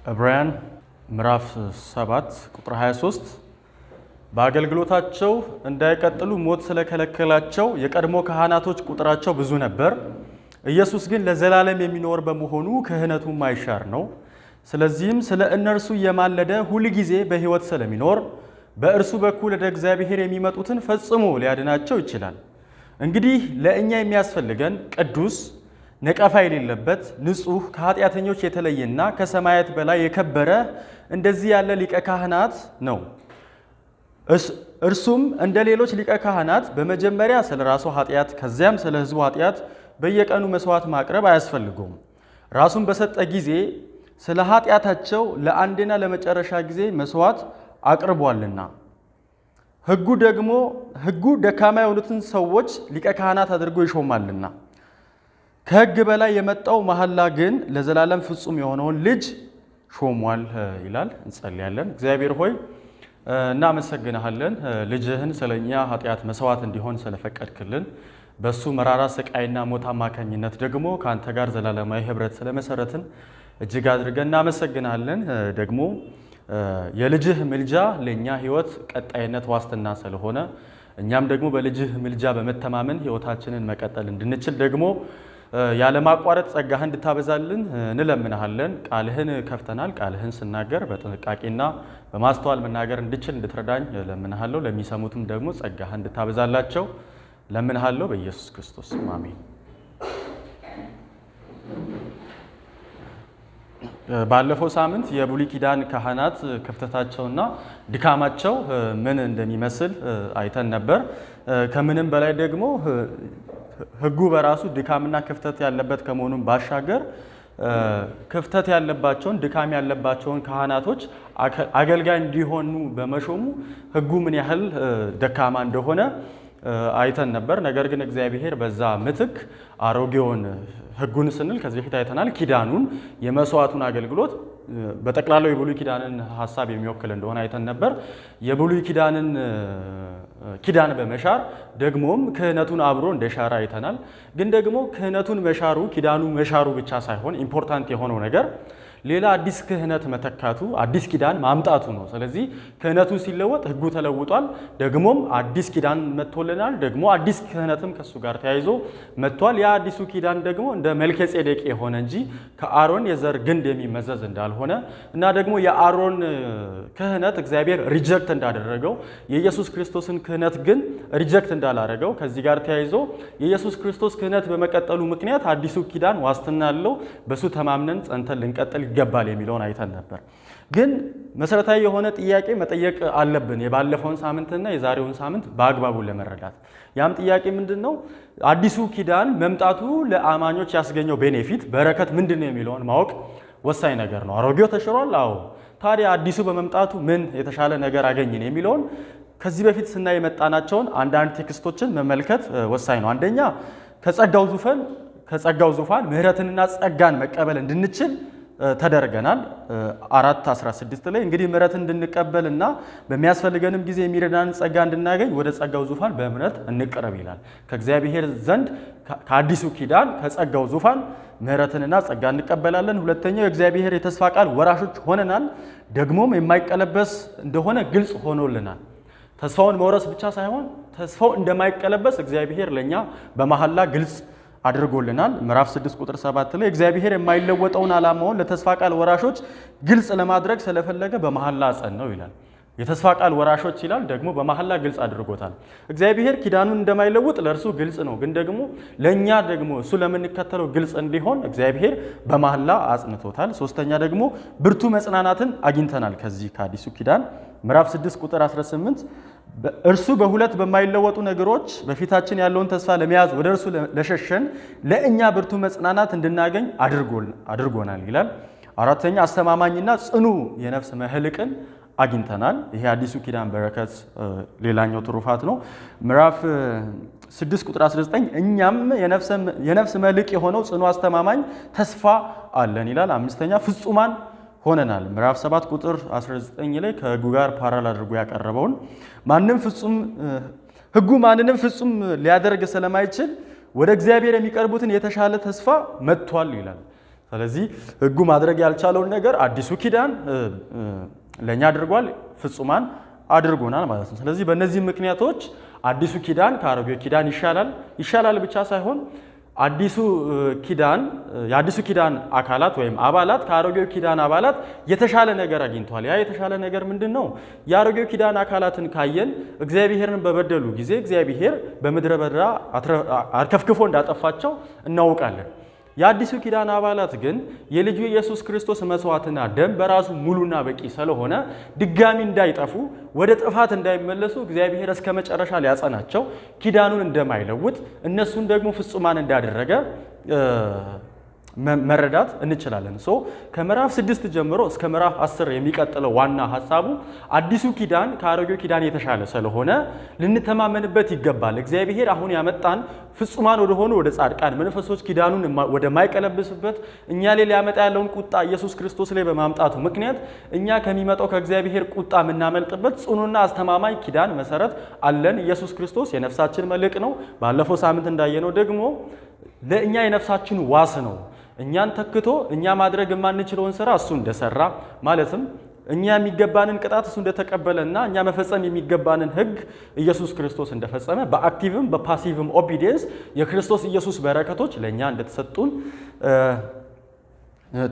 ዕብራውያን ምዕራፍ 7 ቁጥር 23 በአገልግሎታቸው እንዳይቀጥሉ ሞት ስለከለከላቸው የቀድሞ ካህናቶች ቁጥራቸው ብዙ ነበር። ኢየሱስ ግን ለዘላለም የሚኖር በመሆኑ ክህነቱ ማይሻር ነው። ስለዚህም ስለ እነርሱ የማለደ ሁል ጊዜ በሕይወት ስለሚኖር በእርሱ በኩል ወደ እግዚአብሔር የሚመጡትን ፈጽሞ ሊያድናቸው ይችላል። እንግዲህ ለእኛ የሚያስፈልገን ቅዱስ ነቀፋ የሌለበት ንጹሕ ከኃጢአተኞች የተለየና ከሰማያት በላይ የከበረ እንደዚህ ያለ ሊቀ ካህናት ነው። እርሱም እንደ ሌሎች ሊቀ ካህናት በመጀመሪያ ስለ ራሱ ኃጢአት ከዚያም ስለ ሕዝቡ ኃጢአት በየቀኑ መስዋዕት ማቅረብ አያስፈልገውም። ራሱን በሰጠ ጊዜ ስለ ኃጢአታቸው ለአንድና ለመጨረሻ ጊዜ መስዋዕት አቅርቧልና። ሕጉ ደካማ የሆኑትን ሰዎች ሊቀ ካህናት አድርጎ ይሾማልና። ከሕግ በላይ የመጣው መሐላ ግን ለዘላለም ፍጹም የሆነውን ልጅ ሾሟል ይላል። እንጸልያለን። እግዚአብሔር ሆይ እናመሰግንሃለን፣ ልጅህን ስለኛ ኃጢአት መስዋዕት እንዲሆን ስለፈቀድክልን፣ በሱ መራራ ስቃይና ሞት አማካኝነት ደግሞ ከአንተ ጋር ዘላለማዊ ህብረት ስለመሰረትን እጅግ አድርገን እናመሰግናለን። ደግሞ የልጅህ ምልጃ ለእኛ ህይወት ቀጣይነት ዋስትና ስለሆነ እኛም ደግሞ በልጅህ ምልጃ በመተማመን ህይወታችንን መቀጠል እንድንችል ደግሞ ያለማቋረጥ ጸጋህን እንድታበዛልን እንለምንሃለን። ቃልህን ከፍተናል። ቃልህን ስናገር በጥንቃቄና በማስተዋል መናገር እንድችል እንድትረዳኝ እለምንሃለሁ። ለሚሰሙትም ደግሞ ጸጋህን እንድታበዛላቸው እለምንሃለሁ። በኢየሱስ ክርስቶስ አሜን። ባለፈው ሳምንት የብሉይ ኪዳን ካህናት ክፍተታቸውና ድካማቸው ምን እንደሚመስል አይተን ነበር። ከምንም በላይ ደግሞ ሕጉ በራሱ ድካምና ክፍተት ያለበት ከመሆኑም ባሻገር ክፍተት ያለባቸውን ድካም ያለባቸውን ካህናቶች አገልጋይ እንዲሆኑ በመሾሙ ሕጉ ምን ያህል ደካማ እንደሆነ አይተን ነበር። ነገር ግን እግዚአብሔር በዛ ምትክ አሮጌውን ሕጉን ስንል ከዚህ በፊት አይተናል፣ ኪዳኑን የመስዋዕቱን አገልግሎት በጠቅላላው የብሉይ ኪዳንን ሐሳብ የሚወክል እንደሆነ አይተን ነበር። የብሉይ ኪዳንን ኪዳን በመሻር ደግሞም ክህነቱን አብሮ እንደሻረ አይተናል። ግን ደግሞ ክህነቱን መሻሩ ኪዳኑ መሻሩ ብቻ ሳይሆን ኢምፖርታንት የሆነው ነገር ሌላ አዲስ ክህነት መተካቱ አዲስ ኪዳን ማምጣቱ ነው። ስለዚህ ክህነቱ ሲለወጥ ሕጉ ተለውጧል። ደግሞም አዲስ ኪዳን መጥቶልናል። ደግሞ አዲስ ክህነትም ከሱ ጋር ተያይዞ መጥቷል። ያ አዲሱ ኪዳን ደግሞ እንደ መልከጼዴቅ የሆነ እንጂ ከአሮን የዘር ግንድ የሚመዘዝ እንዳልሆነ እና ደግሞ የአሮን ክህነት እግዚአብሔር ሪጀክት እንዳደረገው የኢየሱስ ክርስቶስን ክህነት ግን ሪጀክት እንዳላረገው ከዚህ ጋር ተያይዞ የኢየሱስ ክርስቶስ ክህነት በመቀጠሉ ምክንያት አዲሱ ኪዳን ዋስትና አለው። በሱ ተማምነን ጸንተን ልንቀጥል ይገባል የሚለውን አይተን ነበር። ግን መሰረታዊ የሆነ ጥያቄ መጠየቅ አለብን የባለፈውን ሳምንትና የዛሬውን ሳምንት በአግባቡ ለመረዳት። ያም ጥያቄ ምንድን ነው? አዲሱ ኪዳን መምጣቱ ለአማኞች ያስገኘው ቤኔፊት በረከት ምንድን ነው የሚለውን ማወቅ ወሳኝ ነገር ነው። አሮጌው ተሽሯል። አዎ። ታዲያ አዲሱ በመምጣቱ ምን የተሻለ ነገር አገኘን የሚለውን ከዚህ በፊት ስናይ የመጣናቸውን አንዳንድ ቴክስቶችን መመልከት ወሳኝ ነው። አንደኛ ከጸጋው ዙፋን ምሕረትንና ጸጋን መቀበል እንድንችል ተደርገናል። 4:16 ላይ እንግዲህ ምሕረትን እንድንቀበልና በሚያስፈልገንም ጊዜ የሚረዳንን ጸጋ እንድናገኝ ወደ ጸጋው ዙፋን በእምነት እንቅረብ ይላል። ከእግዚአብሔር ዘንድ ከአዲሱ ኪዳን ከጸጋው ዙፋን ምሕረትንና ጸጋ እንቀበላለን። ሁለተኛው የእግዚአብሔር የተስፋ ቃል ወራሾች ሆነናል። ደግሞም የማይቀለበስ እንደሆነ ግልጽ ሆኖልናል። ተስፋውን መውረስ ብቻ ሳይሆን ተስፋው እንደማይቀለበስ እግዚአብሔር ለእኛ በመሐላ ግልጽ አድርጎልናል። ምዕራፍ 6 ቁጥር 7 ላይ እግዚአብሔር የማይለወጠውን ዓላማውን ለተስፋ ቃል ወራሾች ግልጽ ለማድረግ ስለፈለገ በመሐላ አጸናው ይላል። የተስፋ ቃል ወራሾች ይላል፣ ደግሞ በመሐላ ግልጽ አድርጎታል። እግዚአብሔር ኪዳኑን እንደማይለውጥ ለእርሱ ግልጽ ነው። ግን ደግሞ ለእኛ ደግሞ እሱ ለምንከተለው ግልጽ እንዲሆን እግዚአብሔር በመሐላ አጽንቶታል። ሶስተኛ ደግሞ ብርቱ መጽናናትን አግኝተናል ከዚህ ከአዲሱ ኪዳን ምዕራፍ 6 ቁጥር 18 እርሱ በሁለት በማይለወጡ ነገሮች በፊታችን ያለውን ተስፋ ለመያዝ ወደ እርሱ ለሸሸን ለእኛ ብርቱ መጽናናት እንድናገኝ አድርጎናል ይላል። አራተኛ አስተማማኝና ጽኑ የነፍስ መህልቅን አግኝተናል። ይሄ አዲሱ ኪዳን በረከት ሌላኛው ትሩፋት ነው። ምዕራፍ 6 ቁጥር 19 እኛም የነፍስ መልሕቅ የሆነው ጽኑ አስተማማኝ ተስፋ አለን ይላል። አምስተኛ ፍጹማን ሆነናል። ምዕራፍ 7 ቁጥር 19 ላይ ከሕጉ ጋር ፓራል አድርጎ ያቀረበውን ሕጉ ማንንም ፍጹም ሊያደርግ ስለማይችል ወደ እግዚአብሔር የሚቀርቡትን የተሻለ ተስፋ መጥቷል ይላል። ስለዚህ ሕጉ ማድረግ ያልቻለውን ነገር አዲሱ ኪዳን ለኛ አድርጓል፣ ፍጹማን አድርጎናል ማለት ነው። ስለዚህ በእነዚህ ምክንያቶች አዲሱ ኪዳን ከአሮጌው ኪዳን ይሻላል ብቻ ሳይሆን የአዲሱ ኪዳን አካላት ወይም አባላት ከአሮጌው ኪዳን አባላት የተሻለ ነገር አግኝተዋል። ያ የተሻለ ነገር ምንድነው? የአሮጌው ኪዳን አካላትን ካየን እግዚአብሔርን በበደሉ ጊዜ እግዚአብሔር በምድረ በዳ አርከፍክፎ እንዳጠፋቸው እናውቃለን። የአዲሱ ኪዳን አባላት ግን የልጁ ኢየሱስ ክርስቶስ መስዋዕትና ደም በራሱ ሙሉና በቂ ስለሆነ ድጋሚ እንዳይጠፉ ወደ ጥፋት እንዳይመለሱ እግዚአብሔር እስከ መጨረሻ ሊያጸናቸው ኪዳኑን እንደማይለውጥ እነሱን ደግሞ ፍጹማን እንዳደረገ መረዳት እንችላለን። ከምዕራፍ 6 ጀምሮ እስከ ምዕራፍ 10 የሚቀጥለው ዋና ሐሳቡ አዲሱ ኪዳን ከአሮጌው ኪዳን የተሻለ ስለሆነ ልንተማመንበት ይገባል። እግዚአብሔር አሁን ያመጣን ፍጹማን ወደሆኑ ወደ ጻድቃን መንፈሶች ኪዳኑን ወደ ማይቀለብስበት እኛ ላይ ሊያመጣ ያለውን ቁጣ ኢየሱስ ክርስቶስ ላይ በማምጣቱ ምክንያት እኛ ከሚመጣው ከእግዚአብሔር ቁጣ የምናመልጥበት ጽኑና አስተማማኝ ኪዳን መሰረት አለን። ኢየሱስ ክርስቶስ የነፍሳችን መልሕቅ ነው። ባለፈው ሳምንት እንዳየነው ደግሞ ለእኛ የነፍሳችን ዋስ ነው። እኛን ተክቶ እኛ ማድረግ የማንችለውን ስራ እሱ እንደሰራ ማለትም እኛ የሚገባንን ቅጣት እሱ እንደተቀበለና እኛ መፈጸም የሚገባንን ሕግ ኢየሱስ ክርስቶስ እንደፈጸመ በአክቲቭም በፓሲቭም ኦቢዲየንስ የክርስቶስ ኢየሱስ በረከቶች ለእኛ እንደተሰጡን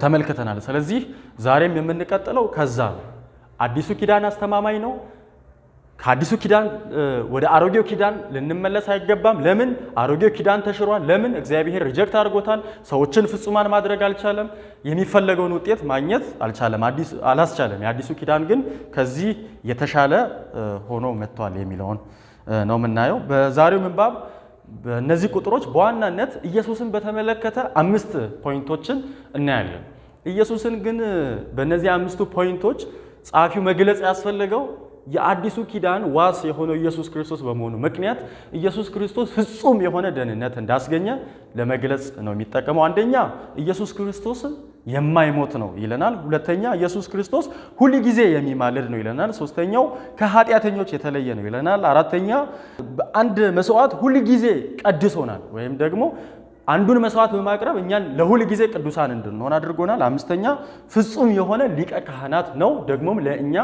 ተመልክተናል። ስለዚህ ዛሬም የምንቀጥለው ከዛ ነው። አዲሱ ኪዳን አስተማማኝ ነው። ከአዲሱ ኪዳን ወደ አሮጌው ኪዳን ልንመለስ አይገባም። ለምን? አሮጌው ኪዳን ተሽሯል። ለምን? እግዚአብሔር ሪጀክት አድርጎታል። ሰዎችን ፍጹማን ማድረግ አልቻለም። የሚፈለገውን ውጤት ማግኘት አላስቻለም። የአዲሱ ኪዳን ግን ከዚህ የተሻለ ሆኖ መጥቷል የሚለውን ነው የምናየው። በዛሬው ምንባብ በእነዚህ ቁጥሮች በዋናነት ኢየሱስን በተመለከተ 5 ፖይንቶችን እናያለን። ኢየሱስን ግን በእነዚህ 5 ፖይንቶች ጸሐፊው መግለጽ ያስፈልገው የአዲሱ ኪዳን ዋስ የሆነው ኢየሱስ ክርስቶስ በመሆኑ ምክንያት ኢየሱስ ክርስቶስ ፍጹም የሆነ ደህንነት እንዳስገኘ ለመግለጽ ነው የሚጠቀመው። አንደኛ ኢየሱስ ክርስቶስ የማይሞት ነው ይለናል። ሁለተኛ ኢየሱስ ክርስቶስ ሁል ጊዜ የሚማልድ ነው ይለናል። ሶስተኛው ከኃጢአተኞች የተለየ ነው ይለናል። አራተኛ በአንድ መስዋዕት ሁል ጊዜ ቀድሶናል ወይም ደግሞ አንዱን መስዋዕት በማቅረብ እኛን ለሁል ጊዜ ቅዱሳን እንድንሆን አድርጎናል። አምስተኛ ፍጹም የሆነ ሊቀ ካህናት ነው ደግሞም ለእኛ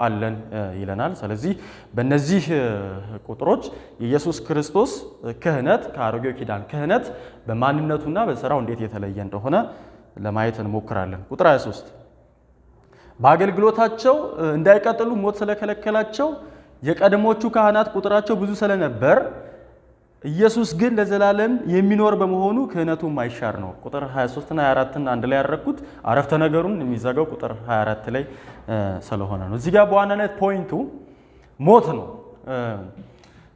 አለን ይለናል። ስለዚህ በእነዚህ ቁጥሮች የኢየሱስ ክርስቶስ ክህነት ከአሮጌው ኪዳን ክህነት በማንነቱና በስራው እንዴት የተለየ እንደሆነ ለማየት እንሞክራለን። ቁጥር 23 በአገልግሎታቸው እንዳይቀጥሉ ሞት ስለከለከላቸው የቀድሞቹ ካህናት ቁጥራቸው ብዙ ስለነበር ኢየሱስ ግን ለዘላለም የሚኖር በመሆኑ ክህነቱ የማይሻር ነው። ቁጥር 23 እና 24ን አንድ ላይ ያደረኩት አረፍተ ነገሩን የሚዘጋው ቁጥር 24 ላይ ስለሆነ ነው። እዚህ ጋር በዋናነት ፖይንቱ ሞት ነው።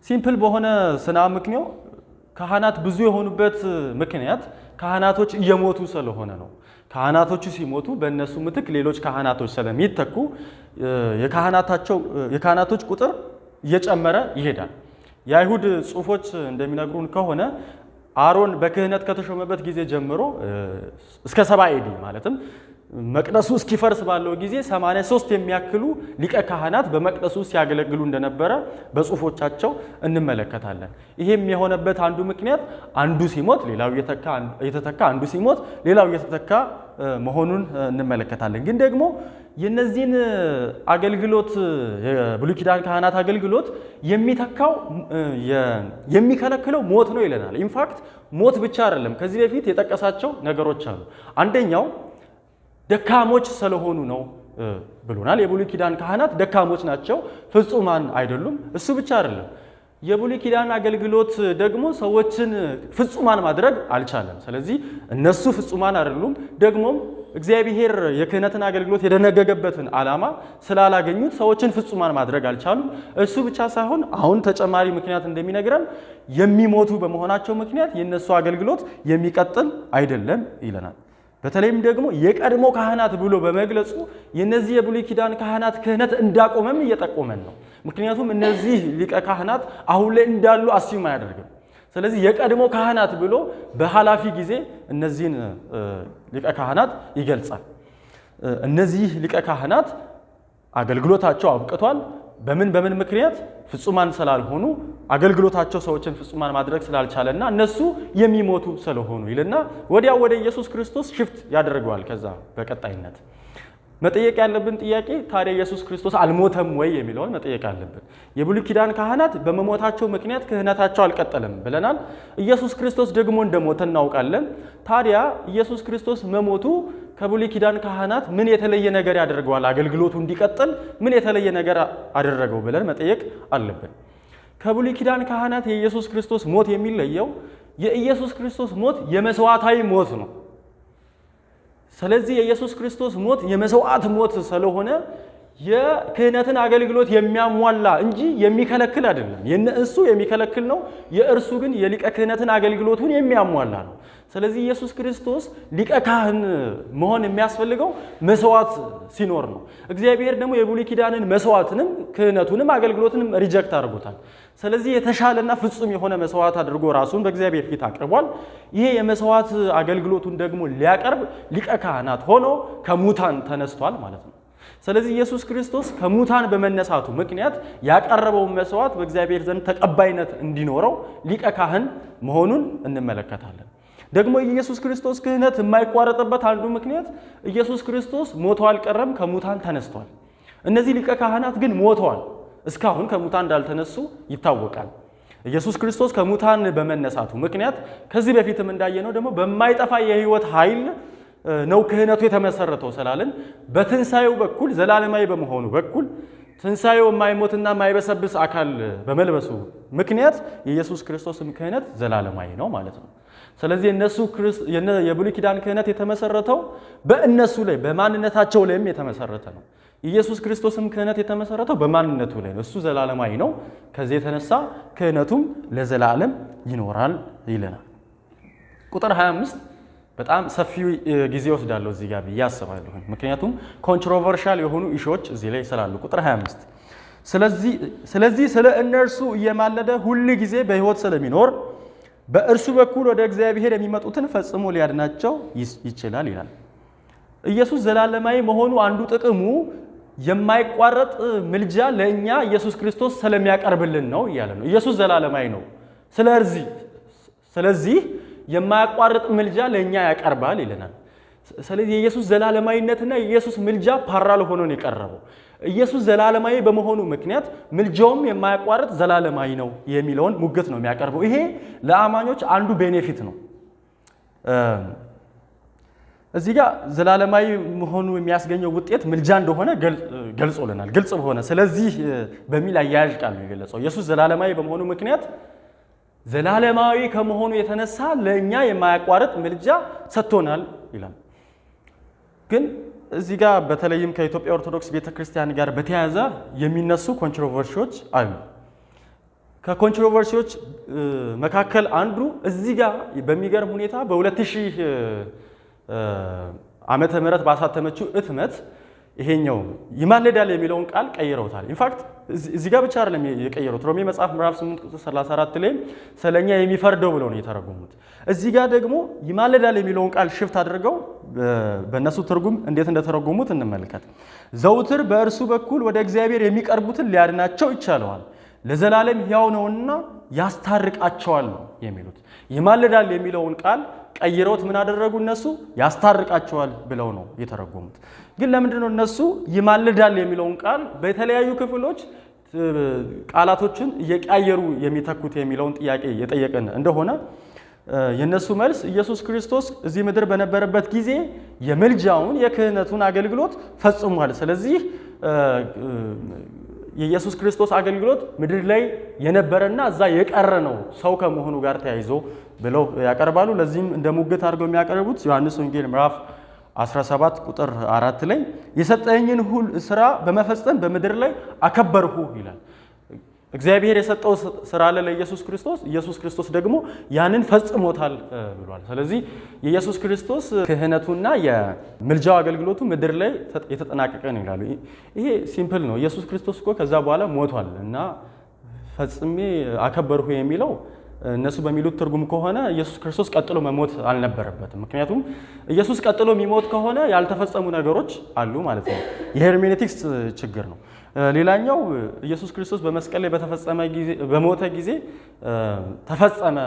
ሲምፕል በሆነ ስና ምክንያት ካህናት ብዙ የሆኑበት ምክንያት ካህናቶች እየሞቱ ስለሆነ ነው። ካህናቶቹ ሲሞቱ በእነሱ ምትክ ሌሎች ካህናቶች ስለሚተኩ የካህናቶች ቁጥር እየጨመረ ይሄዳል። የአይሁድ ጽሑፎች እንደሚነግሩን ከሆነ አሮን በክህነት ከተሾመበት ጊዜ ጀምሮ እስከ 70 ኤዲ ማለትም መቅደሱ እስኪፈርስ ባለው ጊዜ 83 የሚያክሉ ሊቀ ካህናት በመቅደሱ ሲያገለግሉ እንደነበረ በጽሑፎቻቸው እንመለከታለን። ይሄም የሆነበት አንዱ ምክንያት አንዱ ሲሞት ሌላው እየተተካ አንዱ ሲሞት ሌላው እየተተካ መሆኑን እንመለከታለን። ግን ደግሞ የነዚህን አገልግሎት የብሉይ ኪዳን ካህናት አገልግሎት የሚከለክለው ሞት ነው ይለናል። ኢንፋክት ሞት ብቻ አይደለም፣ ከዚህ በፊት የጠቀሳቸው ነገሮች አሉ። አንደኛው ደካሞች ስለሆኑ ነው ብሎናል። የብሉይ ኪዳን ካህናት ደካሞች ናቸው፣ ፍጹማን አይደሉም። እሱ ብቻ አይደለም፣ የብሉይ ኪዳን አገልግሎት ደግሞ ሰዎችን ፍጹማን ማድረግ አልቻለም። ስለዚህ እነሱ ፍጹማን አይደሉም፣ ደግሞም እግዚአብሔር የክህነትን አገልግሎት የደነገገበትን ዓላማ ስላላገኙት ሰዎችን ፍጹማን ማድረግ አልቻሉም። እሱ ብቻ ሳይሆን አሁን ተጨማሪ ምክንያት እንደሚነግረን የሚሞቱ በመሆናቸው ምክንያት የነሱ አገልግሎት የሚቀጥል አይደለም ይለናል። በተለይም ደግሞ የቀድሞ ካህናት ብሎ በመግለጹ የነዚህ የብሉይ ኪዳን ካህናት ክህነት እንዳቆመም እየጠቆመን ነው። ምክንያቱም እነዚህ ሊቀ ካህናት አሁን ላይ እንዳሉ አስዩም አያደርግም። ስለዚህ የቀድሞ ካህናት ብሎ በኃላፊ ጊዜ እነዚህን ሊቀ ካህናት ይገልጻል። እነዚህ ሊቀ ካህናት አገልግሎታቸው አብቅቷል። በምን ምክንያት ፍጹማን ስላልሆኑ አገልግሎታቸው ሰዎችን ፍጹማን ማድረግ ስላልቻለና እነሱ የሚሞቱ ስለሆኑ ይልና ወዲያው ወደ ኢየሱስ ክርስቶስ ሽፍት ያደርገዋል። ከዛ በቀጣይነት መጠየቅ ያለብን ጥያቄ ታዲያ ኢየሱስ ክርስቶስ አልሞተም ወይ የሚለውን መጠየቅ አለብን። የብሉይ ኪዳን ካህናት በመሞታቸው ምክንያት ክህነታቸው አልቀጠለም ብለናል። ኢየሱስ ክርስቶስ ደግሞ እንደሞተ እናውቃለን። ታዲያ ኢየሱስ ክርስቶስ መሞቱ ከብሉይ ኪዳን ካህናት ምን የተለየ ነገር ያደርገዋል? አገልግሎቱ እንዲቀጥል ምን የተለየ ነገር አደረገው ብለን መጠየቅ አለብን። ከብሉይ ኪዳን ካህናት የኢየሱስ ክርስቶስ ሞት የሚለየው የኢየሱስ ክርስቶስ ሞት የመስዋዕታዊ ሞት ነው። ስለዚህ የኢየሱስ ክርስቶስ ሞት የመስዋዕት ሞት ስለሆነ የክህነትን አገልግሎት የሚያሟላ እንጂ የሚከለክል አይደለም። የእሱ የሚከለክል ነው፣ የእርሱ ግን የሊቀ ክህነትን አገልግሎቱን የሚያሟላ ነው። ስለዚህ ኢየሱስ ክርስቶስ ሊቀ ካህን መሆን የሚያስፈልገው መስዋዕት ሲኖር ነው። እግዚአብሔር ደግሞ የብሉይ ኪዳንን መስዋዕትንም ክህነቱንም አገልግሎትንም ሪጀክት አድርጎታል። ስለዚህ የተሻለና ፍጹም የሆነ መስዋዕት አድርጎ ራሱን በእግዚአብሔር ፊት አቅርቧል። ይሄ የመስዋዕት አገልግሎቱን ደግሞ ሊያቀርብ ሊቀ ካህናት ሆኖ ከሙታን ተነስቷል ማለት ነው። ስለዚህ ኢየሱስ ክርስቶስ ከሙታን በመነሳቱ ምክንያት ያቀረበውን መስዋዕት በእግዚአብሔር ዘንድ ተቀባይነት እንዲኖረው ሊቀ ካህን መሆኑን እንመለከታለን። ደግሞ የኢየሱስ ክርስቶስ ክህነት የማይቋረጥበት አንዱ ምክንያት ኢየሱስ ክርስቶስ ሞቶ አልቀረም፣ ከሙታን ተነስቷል። እነዚህ ሊቀ ካህናት ግን ሞተዋል፣ እስካሁን ከሙታን እንዳልተነሱ ይታወቃል። ኢየሱስ ክርስቶስ ከሙታን በመነሳቱ ምክንያት ከዚህ በፊትም እንዳየነው ደግሞ በማይጠፋ የሕይወት ኃይል ነው ክህነቱ የተመሰረተው ስላልን በትንሳኤው በኩል ዘላለማዊ በመሆኑ በኩል ትንሳኤው የማይሞትና የማይበሰብስ አካል በመልበሱ ምክንያት የኢየሱስ ክርስቶስም ክህነት ዘላለማዊ ነው ማለት ነው። ስለዚህ የብሉይ ኪዳን ክህነት የተመሰረተው በእነሱ ላይ በማንነታቸው ላይም የተመሰረተ ነው። ኢየሱስ ክርስቶስም ክህነት የተመሰረተው በማንነቱ ላይ ነው። እሱ ዘላለማዊ ነው። ከዚህ የተነሳ ክህነቱም ለዘላለም ይኖራል ይለናል። ቁጥር 25 በጣም ሰፊ ጊዜ ወስዳለሁ እዚህ ጋር ብዬ አስባለሁ። ምክንያቱም ኮንትሮቨርሻል የሆኑ ኢሹዎች እዚህ ላይ ስላሉ። ቁጥር 25 ስለዚህ ስለ እነርሱ እየማለደ ሁል ጊዜ በሕይወት ስለሚኖር በእርሱ በኩል ወደ እግዚአብሔር የሚመጡትን ፈጽሞ ሊያድናቸው ይችላል ይላል። ኢየሱስ ዘላለማዊ መሆኑ አንዱ ጥቅሙ የማይቋረጥ ምልጃ ለእኛ ኢየሱስ ክርስቶስ ስለሚያቀርብልን ነው እያለ ነው። ኢየሱስ ዘላለማዊ ነው። ስለዚህ የማያቋርጥ ምልጃ ለእኛ ያቀርባል ይለናል። ስለዚህ የኢየሱስ ዘላለማዊነትና የኢየሱስ ምልጃ ፓራል ሆኖ ነው የቀረበው። ኢየሱስ ዘላለማዊ በመሆኑ ምክንያት ምልጃውም የማያቋርጥ ዘላለማዊ ነው የሚለውን ሙግት ነው የሚያቀርበው። ይሄ ለአማኞች አንዱ ቤኔፊት ነው። እዚህ ጋር ዘላለማዊ መሆኑ የሚያስገኘው ውጤት ምልጃ እንደሆነ ገልጾልናል። ግልጽ በሆነ ስለዚህ በሚል አያያዥ ቃል ነው የገለጸው። ኢየሱስ ዘላለማዊ በመሆኑ ምክንያት ዘላለማዊ ከመሆኑ የተነሳ ለእኛ የማያቋርጥ ምልጃ ሰጥቶናል ይላል። ግን እዚህ ጋር በተለይም ከኢትዮጵያ ኦርቶዶክስ ቤተክርስቲያን ጋር በተያያዘ የሚነሱ ኮንትሮቨርሲዎች አሉ። ከኮንትሮቨርሲዎች መካከል አንዱ እዚህ ጋር በሚገርም ሁኔታ በ2000 ዓመተ ምህረት ባሳተመችው እትመት ይሄኛው ይማልዳል የሚለውን ቃል ቀይረውታል። ኢንፋክት እዚህ ጋር ብቻ አይደለም የቀየሩት። ሮሜ መጽሐፍ ምዕራፍ 8 ቁጥር 34 ላይ ስለኛ የሚፈርደው ብለው ነው የተረጎሙት። እዚህ ጋር ደግሞ ይማልዳል የሚለውን ቃል ሽፍት አድርገው በእነሱ ትርጉም እንዴት እንደተረጎሙት እንመልከት። ዘውትር በእርሱ በኩል ወደ እግዚአብሔር የሚቀርቡትን ሊያድናቸው ይቻለዋል፣ ለዘላለም ሕያው ነውና ያስታርቃቸዋል ነው የሚሉት። ይማልዳል የሚለውን ቃል ቀይረውት ምን አደረጉ? እነሱ ያስታርቃቸዋል ብለው ነው የተረጎሙት። ግን ለምንድን ነው እነሱ ይማልዳል የሚለውን ቃል በተለያዩ ክፍሎች ቃላቶችን እየቀያየሩ የሚተኩት የሚለውን ጥያቄ የጠየቀን እንደሆነ የነሱ መልስ ኢየሱስ ክርስቶስ እዚህ ምድር በነበረበት ጊዜ የምልጃውን የክህነቱን አገልግሎት ፈጽሟል። ስለዚህ የኢየሱስ ክርስቶስ አገልግሎት ምድር ላይ የነበረና እዛ የቀረ ነው ሰው ከመሆኑ ጋር ተያይዞ ብለው ያቀርባሉ። ለዚህም እንደ ሙግት አድርገው የሚያቀርቡት ዮሐንስ ወንጌል ምዕራፍ 17 ቁጥር 4 ላይ የሰጠኝን ሁሉ ስራ በመፈጸም በምድር ላይ አከበርሁ ይላል። እግዚአብሔር የሰጠው ስራ አለ ለኢየሱስ ክርስቶስ፣ ኢየሱስ ክርስቶስ ደግሞ ያንን ፈጽሞታል ብሏል። ስለዚህ የኢየሱስ ክርስቶስ ክህነቱና የምልጃው አገልግሎቱ ምድር ላይ የተጠናቀቀ ነው ይላሉ። ይሄ ሲምፕል ነው። ኢየሱስ ክርስቶስ እኮ ከዛ በኋላ ሞቷል እና ፈጽሜ አከበርሁ የሚለው እነሱ በሚሉት ትርጉም ከሆነ ኢየሱስ ክርስቶስ ቀጥሎ መሞት አልነበረበትም። ምክንያቱም ኢየሱስ ቀጥሎ የሚሞት ከሆነ ያልተፈጸሙ ነገሮች አሉ ማለት ነው። የሄርሜኔቲክስ ችግር ነው። ሌላኛው ኢየሱስ ክርስቶስ በመስቀል ላይ በሞተ ጊዜ ተፈጸመ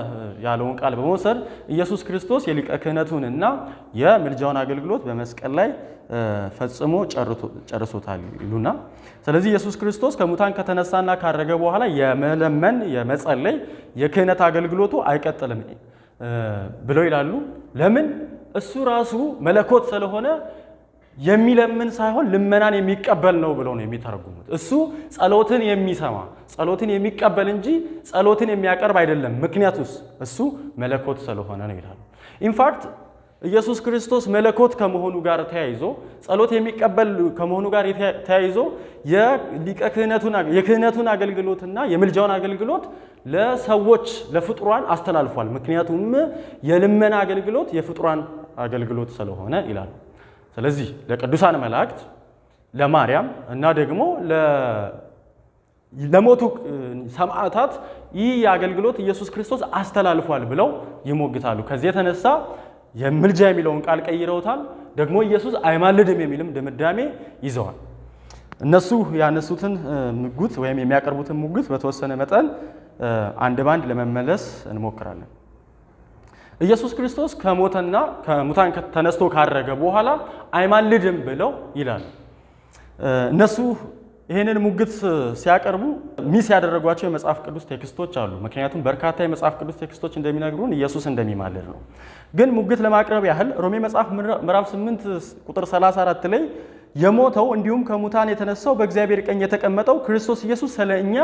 ያለውን ቃል በመውሰድ ኢየሱስ ክርስቶስ የሊቀ ክህነቱንና የምልጃውን አገልግሎት በመስቀል ላይ ፈጽሞ ጨርሶታል ይሉና፣ ስለዚህ ኢየሱስ ክርስቶስ ከሙታን ከተነሳና ካረገ በኋላ የመለመን የመጸለይ የክህነት አገልግሎቱ አይቀጥልም ብለው ይላሉ። ለምን? እሱ ራሱ መለኮት ስለሆነ የሚለምን ሳይሆን ልመናን የሚቀበል ነው ብለው ነው የሚተረጉሙት። እሱ ጸሎትን የሚሰማ ጸሎትን የሚቀበል እንጂ ጸሎትን የሚያቀርብ አይደለም። ምክንያቱስ እሱ መለኮት ስለሆነ ነው ይላሉ። ኢንፋክት ኢየሱስ ክርስቶስ መለኮት ከመሆኑ ጋር ተያይዞ ጸሎት የሚቀበል ከመሆኑ ጋር ተያይዞ የክህነቱን አገልግሎትና የምልጃውን አገልግሎት ለሰዎች ለፍጡራን አስተላልፏል። ምክንያቱም የልመና አገልግሎት የፍጡራን አገልግሎት ስለሆነ ይላሉ። ስለዚህ ለቅዱሳን መላእክት ለማርያም እና ደግሞ ለሞቱ ሰማዕታት ይህ የአገልግሎት ኢየሱስ ክርስቶስ አስተላልፏል ብለው ይሞግታሉ። ከዚህ የተነሳ የምልጃ የሚለውን ቃል ቀይረውታል። ደግሞ ኢየሱስ አይማልድም የሚልም ድምዳሜ ይዘዋል። እነሱ ያነሱትን ሙግት ወይም የሚያቀርቡትን ሙግት በተወሰነ መጠን አንድ ባንድ ለመመለስ እንሞክራለን። ኢየሱስ ክርስቶስ ከሞተና ከሙታን ተነስቶ ካረገ በኋላ አይማልድም ብለው ይላሉ። እነሱ ይህንን ሙግት ሲያቀርቡ ሚስ ያደረጓቸው የመጽሐፍ ቅዱስ ቴክስቶች አሉ። ምክንያቱም በርካታ የመጽሐፍ ቅዱስ ቴክስቶች እንደሚነግሩን ኢየሱስ እንደሚማልድ ነው። ግን ሙግት ለማቅረብ ያህል ሮሜ መጽሐፍ ምዕራፍ 8 ቁጥር 34 ላይ የሞተው እንዲሁም ከሙታን የተነሳው በእግዚአብሔር ቀኝ የተቀመጠው ክርስቶስ ኢየሱስ ስለ እኛ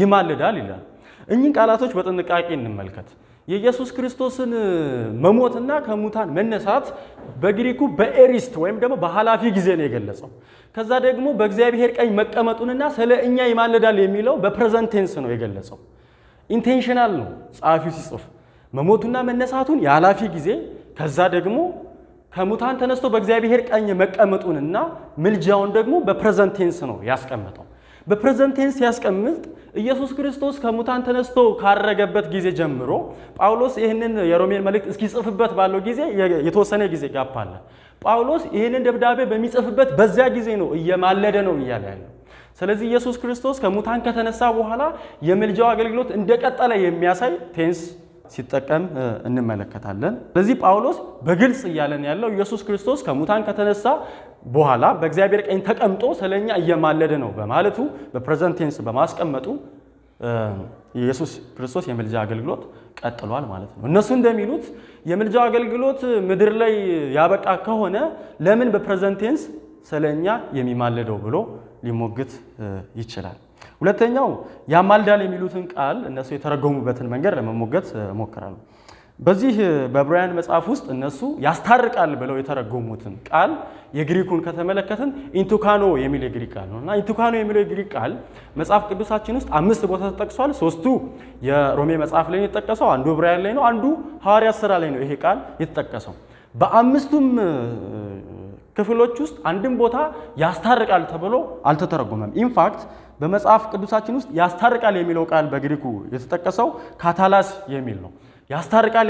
ይማልዳል ይላል። እኚህን ቃላቶች በጥንቃቄ እንመልከት። የኢየሱስ ክርስቶስን መሞትና ከሙታን መነሳት በግሪኩ በኤሪስት ወይም ደግሞ በኃላፊ ጊዜ ነው የገለጸው። ከዛ ደግሞ በእግዚአብሔር ቀኝ መቀመጡንና ስለ እኛ ይማልዳል የሚለው በፕሬዘንት ቴንስ ነው የገለጸው። ኢንቴንሽናል ነው ጸሐፊው ሲጽፍ መሞቱና መነሳቱን የኃላፊ ጊዜ፣ ከዛ ደግሞ ከሙታን ተነስቶ በእግዚአብሔር ቀኝ መቀመጡንና ምልጃውን ደግሞ በፕሬዘንት ቴንስ ነው ያስቀመጠው። በፕሬዘንት ቴንስ ሲያስቀምጥ ኢየሱስ ክርስቶስ ከሙታን ተነስቶ ካረገበት ጊዜ ጀምሮ ጳውሎስ ይህንን የሮሜን መልእክት እስኪጽፍበት ባለው ጊዜ የተወሰነ ጊዜ ጋፕ አለ። ጳውሎስ ይህንን ደብዳቤ በሚጽፍበት በዚያ ጊዜ ነው እየማለደ ነው እያለ ያለው። ስለዚህ ኢየሱስ ክርስቶስ ከሙታን ከተነሳ በኋላ የምልጃው አገልግሎት እንደቀጠለ የሚያሳይ ቴንስ ሲጠቀም እንመለከታለን። ስለዚህ ጳውሎስ በግልጽ እያለን ያለው ኢየሱስ ክርስቶስ ከሙታን ከተነሳ በኋላ በእግዚአብሔር ቀኝ ተቀምጦ ስለኛ እየማለደ ነው በማለቱ በፕሬዘንት ቴንስ በማስቀመጡ ኢየሱስ ክርስቶስ የምልጃ አገልግሎት ቀጥሏል ማለት ነው። እነሱ እንደሚሉት የምልጃ አገልግሎት ምድር ላይ ያበቃ ከሆነ ለምን በፕሬዘንት ቴንስ ስለኛ የሚማለደው ብሎ ሊሞግት ይችላል። ሁለተኛው ያማልዳል የሚሉትን ቃል እነሱ የተረጎሙበትን መንገድ ለመሞገት እሞክራለሁ። በዚህ በዕብራውያን መጽሐፍ ውስጥ እነሱ ያስታርቃል ብለው የተረጎሙትን ቃል የግሪኩን ከተመለከትን ኢንቱካኖ የሚል የግሪክ ቃል ነው እና ኢንቱካኖ የሚለው የግሪክ ቃል መጽሐፍ ቅዱሳችን ውስጥ 5 ቦታ ተጠቅሷል። 3ቱ የሮሜ መጽሐፍ ላይ የተጠቀሰው፣ አንዱ ዕብራውያን ላይ ነው፣ አንዱ ሐዋርያት ሥራ ላይ ነው ይሄ ቃል የተጠቀሰው። በአምስቱም ክፍሎች ውስጥ አንድም ቦታ ያስታርቃል ተብሎ አልተተረጎመም። ኢንፋክት በመጽሐፍ ቅዱሳችን ውስጥ ያስታርቃል የሚለው ቃል በግሪኩ የተጠቀሰው ካታላስ የሚል ነው። ያስታርቃል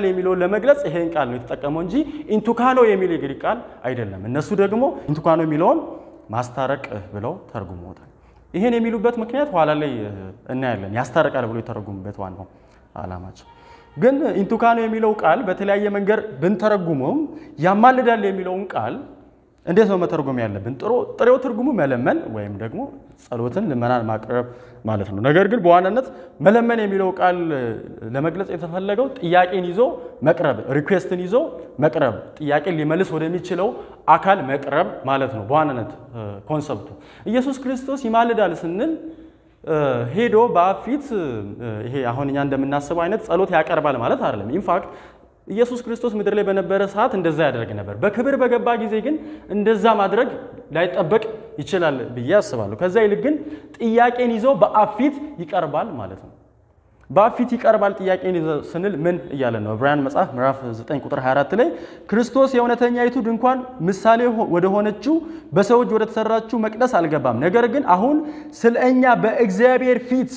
የሚለውን ለመግለጽ ይሄን ቃል ነው የተጠቀመው እንጂ ኢንቱካኖ የሚል የግሪክ ቃል አይደለም። እነሱ ደግሞ ኢንቱካኖ የሚለውን ማስታረቅ ብለው ተርጉመውታል። ይሄን የሚሉበት ምክንያት ኋላ ላይ እናያለን። ያስታርቃል ብለው የተረጉሙበት ዋናው ዓላማቸው ግን ኢንቱካኖ የሚለው ቃል በተለያየ መንገድ ብንተረጉመውም ያማልዳል የሚለውን ቃል እንዴት ነው መተርጎም ያለብን? ጥሬው ትርጉሙ መለመን ወይም ደግሞ ጸሎትን ልመናን ማቅረብ ማለት ነው። ነገር ግን በዋናነት መለመን የሚለው ቃል ለመግለጽ የተፈለገው ጥያቄን ይዞ መቅረብ፣ ሪኩዌስትን ይዞ መቅረብ፣ ጥያቄን ሊመልስ ወደሚችለው አካል መቅረብ ማለት ነው በዋናነት ኮንሰፕቱ። ኢየሱስ ክርስቶስ ይማልዳል ስንል ሄዶ በአብ ፊት ይሄ አሁን እኛ እንደምናስበው አይነት ጸሎት ያቀርባል ማለት አይደለም። ኢንፋክት ኢየሱስ ክርስቶስ ምድር ላይ በነበረ ሰዓት እንደዛ ያደርግ ነበር። በክብር በገባ ጊዜ ግን እንደዛ ማድረግ ላይጠበቅ ይችላል ብዬ አስባለሁ። ከዛ ይልቅ ግን ጥያቄን ይዞ በአብ ፊት ይቀርባል ማለት ነው። በአብ ፊት ይቀርባል ጥያቄን ይዞ ስንል ምን እያለን ነው? ዕብራውያን መጽሐፍ ምዕራፍ 9 ቁጥር 24 ላይ ክርስቶስ የእውነተኛይቱ ድንኳን ምሳሌ ወደ ሆነችው በሰው እጅ ወደ ተሰራችው መቅደስ አልገባም፣ ነገር ግን አሁን ስለ እኛ በእግዚአብሔር ፊት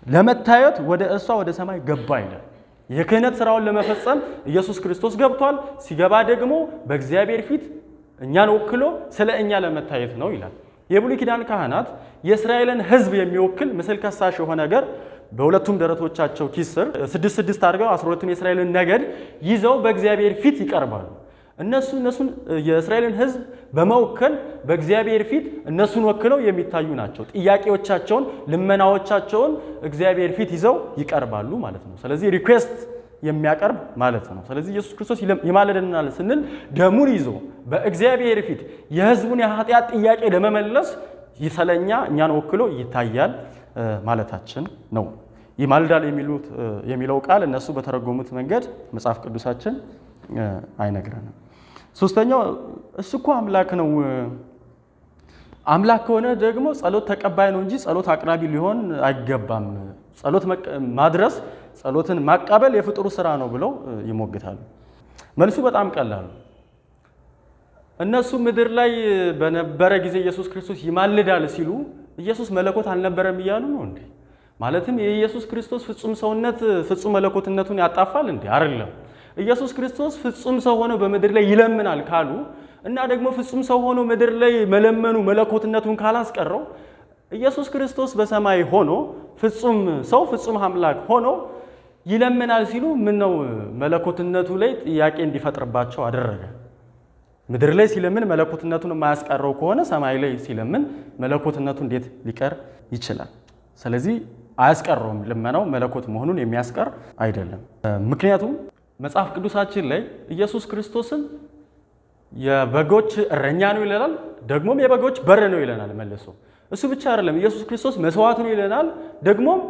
ለመታየት ወደ እሷ ወደ ሰማይ ገባ ይላል። የክህነት ስራውን ለመፈጸም ኢየሱስ ክርስቶስ ገብቷል። ሲገባ ደግሞ በእግዚአብሔር ፊት እኛን ወክሎ ስለ እኛ ለመታየት ነው ይላል። የብሉይ ኪዳን ካህናት የእስራኤልን ሕዝብ የሚወክል ምስል ከሳሽ የሆነ ነገር በሁለቱም ደረቶቻቸው ኪስ ስር 6 አድርገው 12ቱን የእስራኤልን ነገድ ይዘው በእግዚአብሔር ፊት ይቀርባሉ። እነሱን የእስራኤልን ሕዝብ በመወከል በእግዚአብሔር ፊት እነሱን ወክለው የሚታዩ ናቸው። ጥያቄዎቻቸውን፣ ልመናዎቻቸውን እግዚአብሔር ፊት ይዘው ይቀርባሉ ማለት ነው። ስለዚህ ሪኩዌስት የሚያቀርብ ማለት ነው። ስለዚህ ኢየሱስ ክርስቶስ ይማልደናል ስንል ደሙን ይዞ በእግዚአብሔር ፊት የሕዝቡን የኃጢአት ጥያቄ ለመመለስ ይሰለኛ እኛን ወክሎ ይታያል ማለታችን ነው። ይማልዳል የሚለው ቃል እነሱ በተረጎሙት መንገድ መጽሐፍ ቅዱሳችን አይነግረንም። ሶስተኛው እሱ እኮ አምላክ ነው። አምላክ ከሆነ ደግሞ ጸሎት ተቀባይ ነው እንጂ ጸሎት አቅራቢ ሊሆን አይገባም። ጸሎት ማድረስ፣ ጸሎትን ማቀበል የፍጡሩ ስራ ነው ብለው ይሞግታሉ። መልሱ በጣም ቀላል ነው። እነሱ ምድር ላይ በነበረ ጊዜ ኢየሱስ ክርስቶስ ይማልዳል ሲሉ ኢየሱስ መለኮት አልነበረም እያሉ ነው እንዴ? ማለትም የኢየሱስ ክርስቶስ ፍጹም ሰውነት ፍጹም መለኮትነቱን ያጣፋል እንዴ? አይደለም። ኢየሱስ ክርስቶስ ፍጹም ሰው ሆኖ በምድር ላይ ይለምናል ካሉ እና ደግሞ ፍጹም ሰው ሆኖ ምድር ላይ መለመኑ መለኮትነቱን ካላስቀረው ኢየሱስ ክርስቶስ በሰማይ ሆኖ ፍጹም ሰው ፍጹም አምላክ ሆኖ ይለምናል ሲሉ ምን ነው መለኮትነቱ ላይ ጥያቄ እንዲፈጥርባቸው አደረገ? ምድር ላይ ሲለምን መለኮትነቱን የማያስቀረው ከሆነ ሰማይ ላይ ሲለምን መለኮትነቱ እንዴት ሊቀር ይችላል? ስለዚህ አያስቀረውም። ልመናው መለኮት መሆኑን የሚያስቀር አይደለም። ምክንያቱም መጽሐፍ ቅዱሳችን ላይ ኢየሱስ ክርስቶስን የበጎች እረኛ ነው ይለናል፣ ደግሞም የበጎች በር ነው ይለናል መልሶ። እሱ ብቻ አይደለም፣ ኢየሱስ ክርስቶስ መስዋዕት ነው ይለናል፣ ደግሞም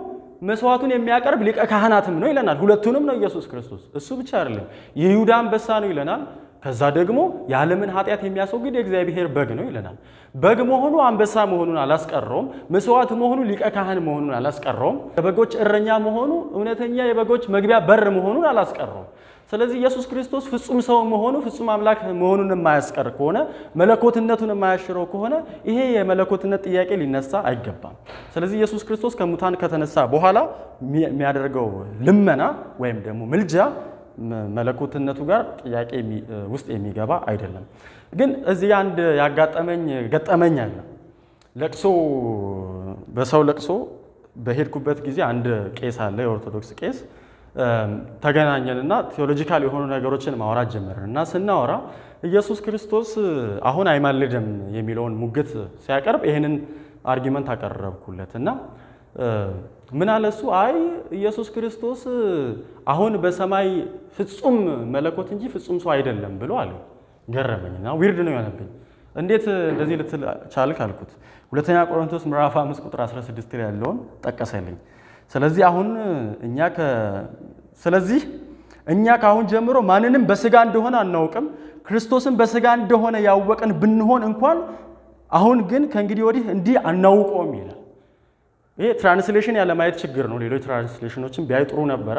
መስዋዕቱን የሚያቀርብ ሊቀ ካህናትም ነው ይለናል። ሁለቱንም ነው ኢየሱስ ክርስቶስ። እሱ ብቻ አይደለም፣ የይሁዳ አንበሳ ነው ይለናል። ከዛ ደግሞ የዓለምን ኃጢአት የሚያስወግድ የእግዚአብሔር በግ ነው ይለናል። በግ መሆኑ አንበሳ መሆኑን አላስቀረውም። መስዋዕት መሆኑ ሊቀ ካህን መሆኑን አላስቀረውም። የበጎች እረኛ መሆኑ እውነተኛ የበጎች መግቢያ በር መሆኑን አላስቀረውም። ስለዚህ ኢየሱስ ክርስቶስ ፍጹም ሰው መሆኑ ፍጹም አምላክ መሆኑን የማያስቀር ከሆነ መለኮትነቱን የማያሽረው ከሆነ ይሄ የመለኮትነት ጥያቄ ሊነሳ አይገባም። ስለዚህ ኢየሱስ ክርስቶስ ከሙታን ከተነሳ በኋላ የሚያደርገው ልመና ወይም ደግሞ ምልጃ መለኮትነቱ ጋር ጥያቄ ውስጥ የሚገባ አይደለም። ግን እዚህ አንድ ያጋጠመኝ ገጠመኝ አለ። ለቅሶ በሰው ለቅሶ በሄድኩበት ጊዜ አንድ ቄስ አለ፣ የኦርቶዶክስ ቄስ። ተገናኘንና ቴዎሎጂካል የሆኑ ነገሮችን ማውራት ጀመርን እና ስናወራ ኢየሱስ ክርስቶስ አሁን አይማልድም የሚለውን ሙግት ሲያቀርብ ይህንን አርጊመንት አቀረብኩለት እና ምን አለ እሱ? አይ ኢየሱስ ክርስቶስ አሁን በሰማይ ፍጹም መለኮት እንጂ ፍጹም ሰው አይደለም ብሎ አለ። ገረመኝና ዊርድ ነው የሆነብኝ። እንዴት እንደዚህ ልትል ቻልክ አልኩት። ሁለተኛ ቆሮንቶስ ምዕራፍ 5 ቁጥር 16 ላይ ያለውን ጠቀሰልኝ። ስለዚህ እኛ ከአሁን ጀምሮ ማንንም በስጋ እንደሆነ አናውቅም፣ ክርስቶስን በስጋ እንደሆነ ያወቅን ብንሆን እንኳን አሁን ግን ከእንግዲህ ወዲህ እንዲህ አናውቀውም ይላል። ይሄ ትራንስሌሽን ያለ ማየት ችግር ነው። ሌሎች ትራንስሌሽኖችን ቢያይ ጥሩ ነበረ።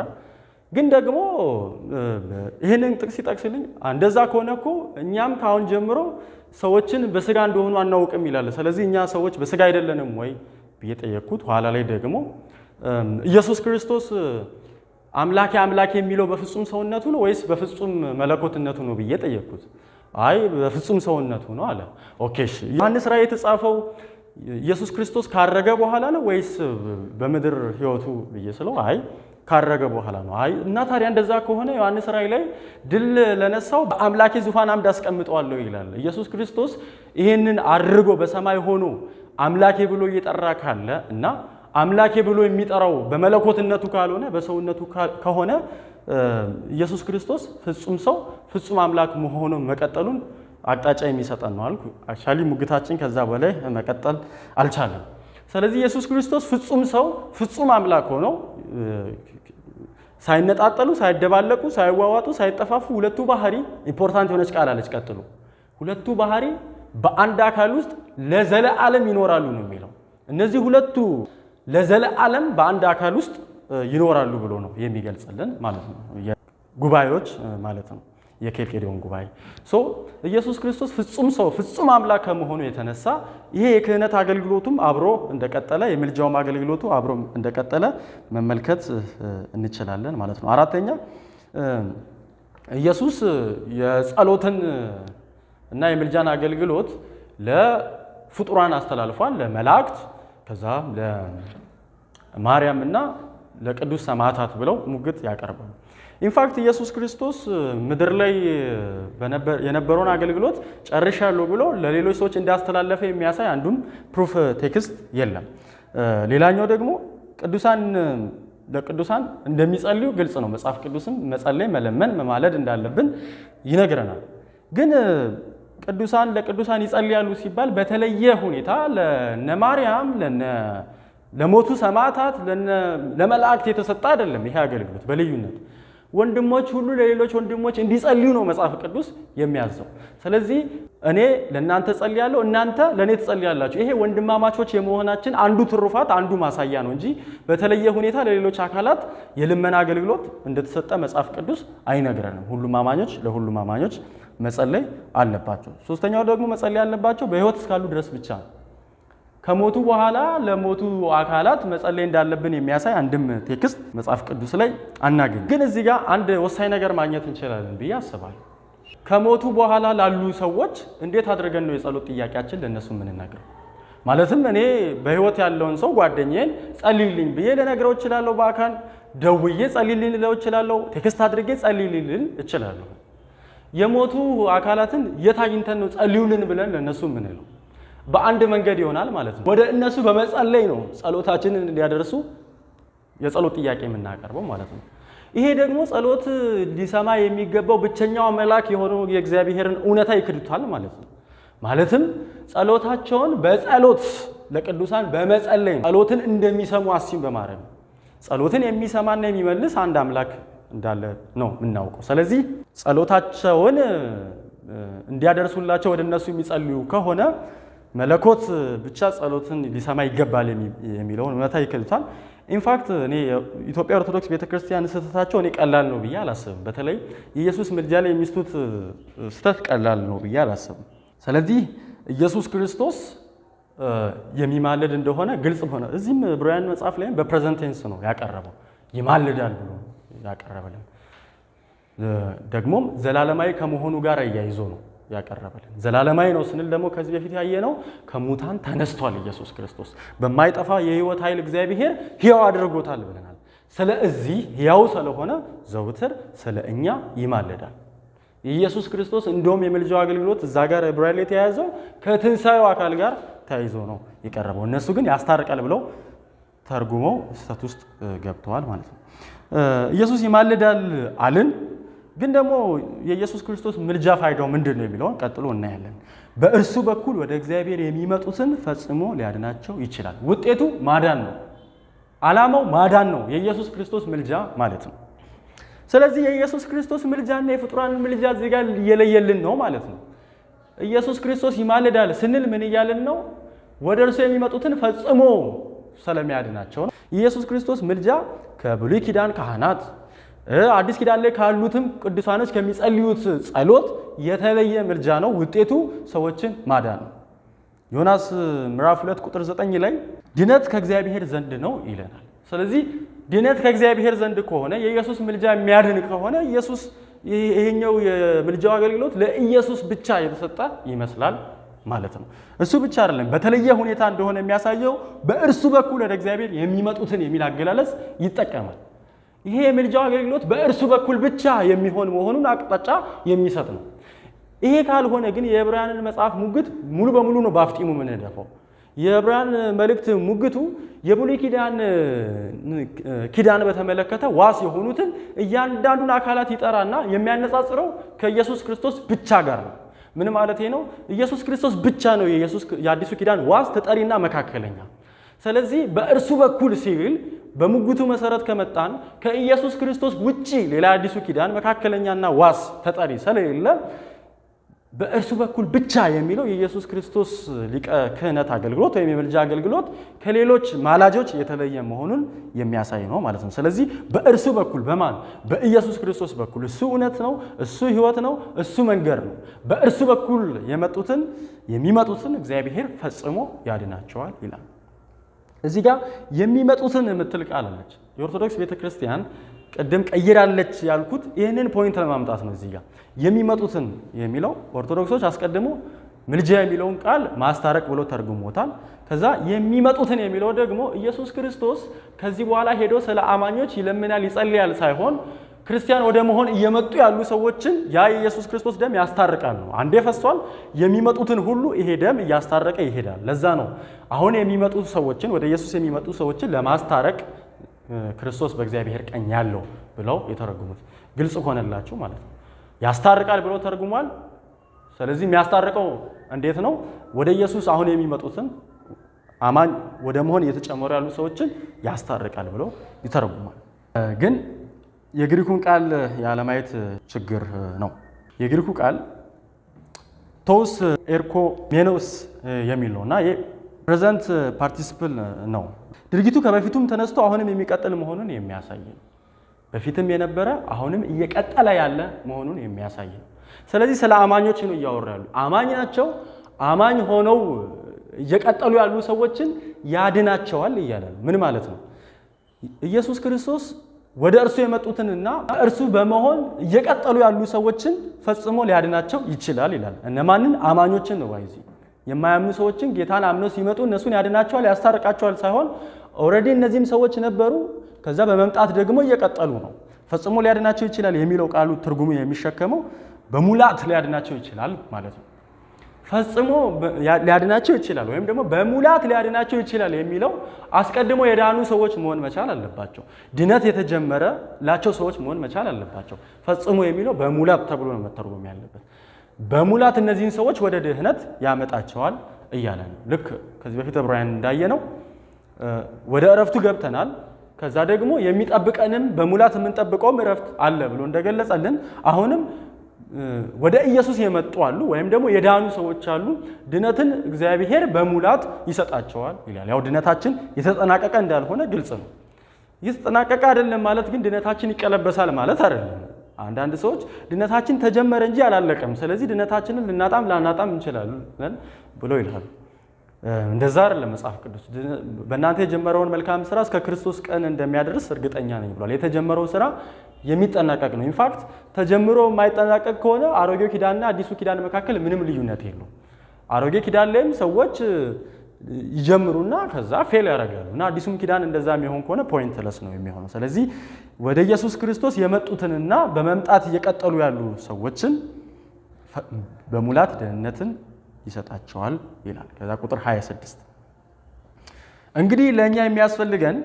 ግን ደግሞ ይህንን ጥቅስ ይጠቅስልኝ እንደዛ ከሆነ እኮ እኛም ከአሁን ጀምሮ ሰዎችን በስጋ እንደሆኑ አናውቅም ይላል። ስለዚህ እኛ ሰዎች በስጋ አይደለንም ወይ ብዬ ጠየቅኩት። ኋላ ላይ ደግሞ ኢየሱስ ክርስቶስ አምላኬ አምላኬ የሚለው በፍጹም ሰውነቱ ነው ወይስ በፍጹም መለኮትነቱ ነው ብዬ ጠየቅኩት። አይ በፍጹም ሰውነቱ ነው አለ። ኦኬ እሺ፣ ዮሐንስ ራእይ የተጻፈው ኢየሱስ ክርስቶስ ካረገ በኋላ ነው ወይስ በምድር ሕይወቱ ብዬ ስለው አይ ካረገ በኋላ ነው። አይ እና ታዲያ እንደዛ ከሆነ ዮሐንስ ራእይ ላይ ድል ለነሳው በአምላኬ ዙፋን አምድ አስቀምጠዋለሁ ይላል። ኢየሱስ ክርስቶስ ይህንን አድርጎ በሰማይ ሆኖ አምላኬ ብሎ እየጠራ ካለ እና አምላኬ ብሎ የሚጠራው በመለኮትነቱ ካልሆነ በሰውነቱ ከሆነ ኢየሱስ ክርስቶስ ፍጹም ሰው ፍጹም አምላክ መሆኑን መቀጠሉን አቅጣጫ የሚሰጠን ነው አልኩ። አክቹአሊ ሙግታችን ከዛ በላይ መቀጠል አልቻለም። ስለዚህ ኢየሱስ ክርስቶስ ፍጹም ሰው ፍጹም አምላክ ሆኖ ሳይነጣጠሉ፣ ሳይደባለቁ፣ ሳይዋዋጡ፣ ሳይጠፋፉ ሁለቱ ባህሪ ኢምፖርታንት የሆነች ቃል አለች ቀጥሎ። ሁለቱ ባህሪ በአንድ አካል ውስጥ ለዘለዓለም ይኖራሉ ነው የሚለው። እነዚህ ሁለቱ ለዘለዓለም በአንድ አካል ውስጥ ይኖራሉ ብሎ ነው የሚገልጽልን ማለት ነው። ጉባኤዎች ማለት ነው። የኬልቄዶን ጉባኤ። ኢየሱስ ክርስቶስ ፍጹም ሰው ፍጹም አምላክ ከመሆኑ የተነሳ ይሄ የክህነት አገልግሎቱም አብሮ እንደቀጠለ የምልጃውም አገልግሎቱ አብሮ እንደቀጠለ መመልከት እንችላለን ማለት ነው። አራተኛ ኢየሱስ የጸሎትን እና የምልጃን አገልግሎት ለፍጡራን አስተላልፏል፣ ለመላእክት ከዛ ለማርያም እና ለቅዱስ ሰማዕታት ብለው ሙግት ያቀርባሉ። ኢንፋክት ኢየሱስ ክርስቶስ ምድር ላይ የነበረውን አገልግሎት ጨርሻለሁ ብሎ ለሌሎች ሰዎች እንዳስተላለፈ የሚያሳይ አንዱም ፕሩፍ ቴክስት የለም። ሌላኛው ደግሞ ለቅዱሳን እንደሚጸልዩ ግልጽ ነው። መጽሐፍ ቅዱስም መጸለይ፣ መለመን፣ መማለድ እንዳለብን ይነግረናል። ግን ለቅዱሳን ይጸልያሉ ሲባል በተለየ ሁኔታ ለነ ማርያም ለሞቱ ሰማዕታት ለመላእክት የተሰጠ አይደለም። ይሄ አገልግሎት በልዩነት ወንድሞች ሁሉ ለሌሎች ወንድሞች እንዲጸልዩ ነው መጽሐፍ ቅዱስ የሚያዘው። ስለዚህ እኔ ለእናንተ ጸልያለሁ፣ እናንተ ለእኔ ትጸልያላችሁ። ይሄ ወንድማማቾች የመሆናችን አንዱ ትሩፋት አንዱ ማሳያ ነው እንጂ በተለየ ሁኔታ ለሌሎች አካላት የልመና አገልግሎት እንደተሰጠ መጽሐፍ ቅዱስ አይነግረንም። ሁሉም አማኞች ለሁሉም አማኞች መጸለይ አለባቸው። ሶስተኛው ደግሞ መጸለይ ያለባቸው በሕይወት እስካሉ ድረስ ብቻ ነው። ከሞቱ በኋላ ለሞቱ አካላት መጸለይ እንዳለብን የሚያሳይ አንድም ቴክስት መጽሐፍ ቅዱስ ላይ አናገኝ። ግን እዚህ ጋር አንድ ወሳኝ ነገር ማግኘት እንችላለን ብዬ አስባለሁ። ከሞቱ በኋላ ላሉ ሰዎች እንዴት አድርገን ነው የጸሎት ጥያቄያችን ለእነሱ የምንነግረው? ማለትም እኔ በሕይወት ያለውን ሰው ጓደኛዬን ጸልይልኝ ብዬ ልነግረው እችላለሁ። በአካል ደውዬ ጸልይልኝ ልለው እችላለሁ። ቴክስት አድርጌ ጸልይልኝ እችላለሁ። የሞቱ አካላትን የት አግኝተን ነው ጸልዩልን ብለን ለእነሱ የምንለው? በአንድ መንገድ ይሆናል ማለት ነው። ወደ እነሱ በመጸለይ ነው ጸሎታችንን እንዲያደርሱ የጸሎት ጥያቄ የምናቀርበው ማለት ነው። ይሄ ደግሞ ጸሎት ሊሰማ የሚገባው ብቸኛው አምላክ የሆነው የእግዚአብሔርን እውነታ ይክዱታል ማለት ነው። ማለትም ጸሎታቸውን በጸሎት ለቅዱሳን በመጸለይ ጸሎትን እንደሚሰሙ አሲም በማድረግ ጸሎትን የሚሰማና የሚመልስ አንድ አምላክ እንዳለ ነው የምናውቀው። ስለዚህ ጸሎታቸውን እንዲያደርሱላቸው ወደ እነሱ የሚጸልዩ ከሆነ መለኮት ብቻ ጸሎትን ሊሰማ ይገባል የሚለውን እውነታ ይክዱታል። ኢንፋክት እኔ የኢትዮጵያ ኦርቶዶክስ ቤተክርስቲያን ስህተታቸው እኔ ቀላል ነው ብዬ አላስብም። በተለይ የኢየሱስ ምልጃ ላይ የሚስቱት ስህተት ቀላል ነው ብዬ አላስብም። ስለዚህ ኢየሱስ ክርስቶስ የሚማልድ እንደሆነ ግልጽ ሆነ። እዚህም ዕብራውያን መጽሐፍ ላይም በፕሬዘንት ቴንስ ነው ያቀረበው፣ ይማልዳል ብሎ ያቀረበልን። ደግሞም ዘላለማዊ ከመሆኑ ጋር እያይዞ ነው ያቀረበልን። ዘላለማዊ ነው ስንል ደግሞ ከዚህ በፊት ያየነው ከሙታን ተነስቷል ኢየሱስ ክርስቶስ በማይጠፋ የሕይወት ኃይል እግዚአብሔር ሕያው አድርጎታል ብለናል። ስለዚህ ሕያው ስለሆነ ዘውትር ስለ እኛ ይማልዳል። የኢየሱስ ክርስቶስ እንደውም የምልጃው አገልግሎት እዛ ጋር ዕብራውያን ላይ የተያያዘው ከትንሣኤው አካል ጋር ተያይዞ ነው የቀረበው። እነሱ ግን ያስታርቃል ብለው ተርጉመው ስህተት ውስጥ ገብተዋል ማለት ነው። ኢየሱስ ይማልዳል አልን። ግን ደግሞ የኢየሱስ ክርስቶስ ምልጃ ፋይዳው ምንድን ነው የሚለውን ቀጥሎ እናያለን። በእርሱ በኩል ወደ እግዚአብሔር የሚመጡትን ፈጽሞ ሊያድናቸው ይችላል። ውጤቱ ማዳን ነው። ዓላማው ማዳን ነው፣ የኢየሱስ ክርስቶስ ምልጃ ማለት ነው። ስለዚህ የኢየሱስ ክርስቶስ ምልጃና የፍጡራን ምልጃ እዚህ ጋር እየለየልን ነው ማለት ነው። ኢየሱስ ክርስቶስ ይማልዳል ስንል ምን እያልን ነው? ወደ እርሱ የሚመጡትን ፈጽሞ ስለሚያድናቸው ነው። የኢየሱስ ክርስቶስ ምልጃ ከብሉይ ኪዳን ካህናት አዲስ ኪዳን ላይ ካሉትም ቅዱሳኖች ከሚጸልዩት ጸሎት የተለየ ምልጃ ነው። ውጤቱ ሰዎችን ማዳን ነው። ዮናስ ምዕራፍ 2 ቁጥር 9 ላይ ድነት ከእግዚአብሔር ዘንድ ነው ይለናል። ስለዚህ ድነት ከእግዚአብሔር ዘንድ ከሆነ የኢየሱስ ምልጃ የሚያድን ከሆነ ይሄኛው የምልጃው አገልግሎት ለኢየሱስ ብቻ የተሰጠ ይመስላል ማለት ነው። እሱ ብቻ አይደለም፣ በተለየ ሁኔታ እንደሆነ የሚያሳየው በእርሱ በኩል ወደ እግዚአብሔር የሚመጡትን የሚል አገላለጽ ይጠቀማል። ይሄ የምልጃው አገልግሎት በእርሱ በኩል ብቻ የሚሆን መሆኑን አቅጣጫ የሚሰጥ ነው። ይሄ ካልሆነ ግን የዕብራውያንን መጽሐፍ ሙግት ሙሉ በሙሉ ነው በአፍጢሙ የምንደፋው። የዕብራውያን መልእክት ሙግቱ የብሉይ ኪዳን በተመለከተ ዋስ የሆኑትን እያንዳንዱን አካላት ይጠራና የሚያነጻጽረው ከኢየሱስ ክርስቶስ ብቻ ጋር ነው። ምን ማለት ነው? ኢየሱስ ክርስቶስ ብቻ ነው የአዲሱ ኪዳን ዋስ ተጠሪና መካከለኛ። ስለዚህ በእርሱ በኩል ሲል በሙግቱ መሰረት ከመጣን ከኢየሱስ ክርስቶስ ውጪ ሌላ አዲሱ ኪዳን መካከለኛና ዋስ ተጠሪ ስለሌለ በእርሱ በኩል ብቻ የሚለው የኢየሱስ ክርስቶስ ሊቀ ክህነት አገልግሎት ወይም የምልጃ አገልግሎት ከሌሎች ማላጆች የተለየ መሆኑን የሚያሳይ ነው ማለት ነው። ስለዚህ በእርሱ በኩል በማን በኢየሱስ ክርስቶስ በኩል እሱ እውነት ነው፣ እሱ ሕይወት ነው፣ እሱ መንገድ ነው። በእርሱ በኩል የሚመጡትን እግዚአብሔር ፈጽሞ ያድናቸዋል ይላል። እዚህ ጋር የሚመጡትን የምትል ቃል አለች። የኦርቶዶክስ ቤተክርስቲያን ቅድም ቀይራለች ያልኩት ይህንን ፖይንት ለማምጣት ነው። እዚህ ጋር የሚመጡትን የሚለው ኦርቶዶክሶች አስቀድሞ ምልጃ የሚለውን ቃል ማስታረቅ ብሎ ተርጉሞታል። ከዛ የሚመጡትን የሚለው ደግሞ ኢየሱስ ክርስቶስ ከዚህ በኋላ ሄዶ ስለ አማኞች ይለምናል ይጸልያል ሳይሆን ክርስቲያን ወደ መሆን እየመጡ ያሉ ሰዎችን ያ የኢየሱስ ክርስቶስ ደም ያስታርቃል ነው። አንዴ ፈሷል። የሚመጡትን ሁሉ ይሄ ደም እያስታረቀ ይሄዳል። ለዛ ነው አሁን የሚመጡ ሰዎችን ወደ ኢየሱስ የሚመጡ ሰዎችን ለማስታረቅ ክርስቶስ በእግዚአብሔር ቀኝ ያለው ብለው የተረጉሙት። ግልጽ ሆነላችሁ ማለት ነው። ያስታርቃል ብሎ ተርጉሟል። ስለዚህ የሚያስታርቀው እንዴት ነው? ወደ ኢየሱስ አሁን የሚመጡትን አማኝ ወደ መሆን እየተጨመሩ ያሉ ሰዎችን ያስታርቃል ብሎ ይተረጉማል። ግን የግሪኩን ቃል ያለማየት ችግር ነው። የግሪኩ ቃል ቶስ ኤርኮ ሜኖስ የሚል ነውና ፕሬዘንት ፓርቲሲፕል ነው። ድርጊቱ ከበፊቱም ተነስቶ አሁንም የሚቀጥል መሆኑን የሚያሳይ ነው። በፊትም የነበረ አሁንም እየቀጠለ ያለ መሆኑን የሚያሳይ ነው። ስለዚህ ስለ አማኞች ነው እያወሩ ያሉ። አማኝ ናቸው። አማኝ ሆነው እየቀጠሉ ያሉ ሰዎችን ያድናቸዋል እያለ ነው። ምን ማለት ነው? ኢየሱስ ክርስቶስ ወደ እርሱ የመጡትንና እርሱ በመሆን እየቀጠሉ ያሉ ሰዎችን ፈጽሞ ሊያድናቸው ይችላል ይላል። እነማንን? አማኞችን ነው። ባይዚ የማያምኑ ሰዎችን ጌታን አምነው ሲመጡ እነሱን ያድናቸዋል፣ ያስታርቃቸዋል ሳይሆን ኦልሬዲ እነዚህም ሰዎች ነበሩ፣ ከዛ በመምጣት ደግሞ እየቀጠሉ ነው። ፈጽሞ ሊያድናቸው ይችላል የሚለው ቃሉ ትርጉሙ የሚሸከመው በሙላት ሊያድናቸው ይችላል ማለት ነው። ፈጽሞ ሊያድናቸው ይችላል ወይም ደግሞ በሙላት ሊያድናቸው ይችላል የሚለው አስቀድሞ የዳኑ ሰዎች መሆን መቻል አለባቸው። ድነት የተጀመረላቸው ሰዎች መሆን መቻል አለባቸው። ፈጽሞ የሚለው በሙላት ተብሎ ነው መተርጎም ያለበት። በሙላት እነዚህን ሰዎች ወደ ድህነት ያመጣቸዋል እያለ ነው። ልክ ከዚህ በፊት ዕብራውያን እንዳየነው ወደ እረፍቱ ገብተናል። ከዛ ደግሞ የሚጠብቀንም በሙላት የምንጠብቀውም እረፍት አለ ብሎ እንደገለጸልን አሁንም ወደ ኢየሱስ የመጡ አሉ ወይም ደግሞ የዳኑ ሰዎች አሉ። ድነትን እግዚአብሔር በሙላት ይሰጣቸዋል ይላል። ያው ድነታችን የተጠናቀቀ እንዳልሆነ ግልጽ ነው። የተጠናቀቀ አይደለም ማለት ግን ድነታችን ይቀለበሳል ማለት አይደለም። አንዳንድ ሰዎች ድነታችን ተጀመረ እንጂ አላለቀም፣ ስለዚህ ድነታችንን ልናጣም ላናጣም እንችላለን ብሎ ይላሉ። እንደዛ አይደለም መጽሐፍ ቅዱስ። በእናንተ የጀመረውን መልካም ስራ እስከ ክርስቶስ ቀን እንደሚያደርስ እርግጠኛ ነኝ ብሏል። የተጀመረው ስራ የሚጠናቀቅ ነው። ኢንፋክት ተጀምሮ የማይጠናቀቅ ከሆነ አሮጌው ኪዳንና አዲሱ ኪዳን መካከል ምንም ልዩነት የለው። አሮጌ ኪዳን ላይም ሰዎች ይጀምሩና ከዛ ፌል ያደርጋሉ እና አዲሱም ኪዳን እንደዛ የሚሆን ከሆነ ፖይንትለስ ነው የሚሆነው። ስለዚህ ወደ ኢየሱስ ክርስቶስ የመጡትንና በመምጣት እየቀጠሉ ያሉ ሰዎችን በሙላት ደህንነትን ይሰጣቸዋል ይላል። ከዛ ቁጥር 26 እንግዲህ ለእኛ የሚያስፈልገን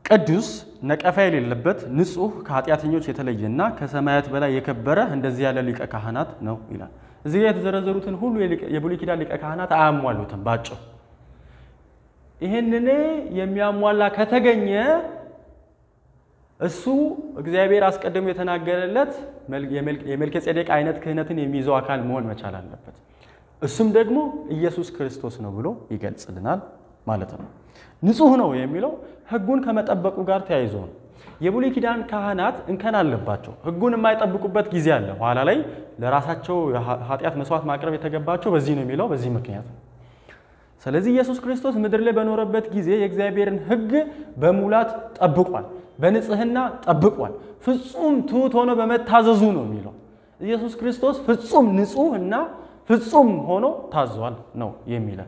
ቅዱስ ነቀፋ የሌለበት ንጹሕ ከኃጢአተኞች የተለየና ከሰማያት በላይ የከበረ እንደዚህ ያለ ሊቀ ካህናት ነው ይላል። እዚህ ጋር የተዘረዘሩትን ሁሉ የብሉይ ኪዳን ሊቀ ካህናት አያሟሉትም ባጭሩ። ይህንን የሚያሟላ ከተገኘ እሱ እግዚአብሔር አስቀድሞ የተናገረለት የመልከጼዴቅ አይነት ክህነትን የሚይዘው አካል መሆን መቻል አለበት። እሱም ደግሞ ኢየሱስ ክርስቶስ ነው ብሎ ይገልጽልናል ማለት ነው። ንጹሕ ነው የሚለው ሕጉን ከመጠበቁ ጋር ተያይዞ ነው። የብሉይ ኪዳን ካህናት እንከን አለባቸው። ሕጉን የማይጠብቁበት ጊዜ አለ። ኋላ ላይ ለራሳቸው ኃጢአት መስዋዕት ማቅረብ የተገባቸው በዚህ ነው የሚለው በዚህ ምክንያት ነው። ስለዚህ ኢየሱስ ክርስቶስ ምድር ላይ በኖረበት ጊዜ የእግዚአብሔርን ሕግ በሙላት ጠብቋል፣ በንጽህና ጠብቋል። ፍጹም ትሑት ሆኖ በመታዘዙ ነው የሚለው። ኢየሱስ ክርስቶስ ፍጹም ንጹሕ እና ፍጹም ሆኖ ታዟል ነው የሚለው።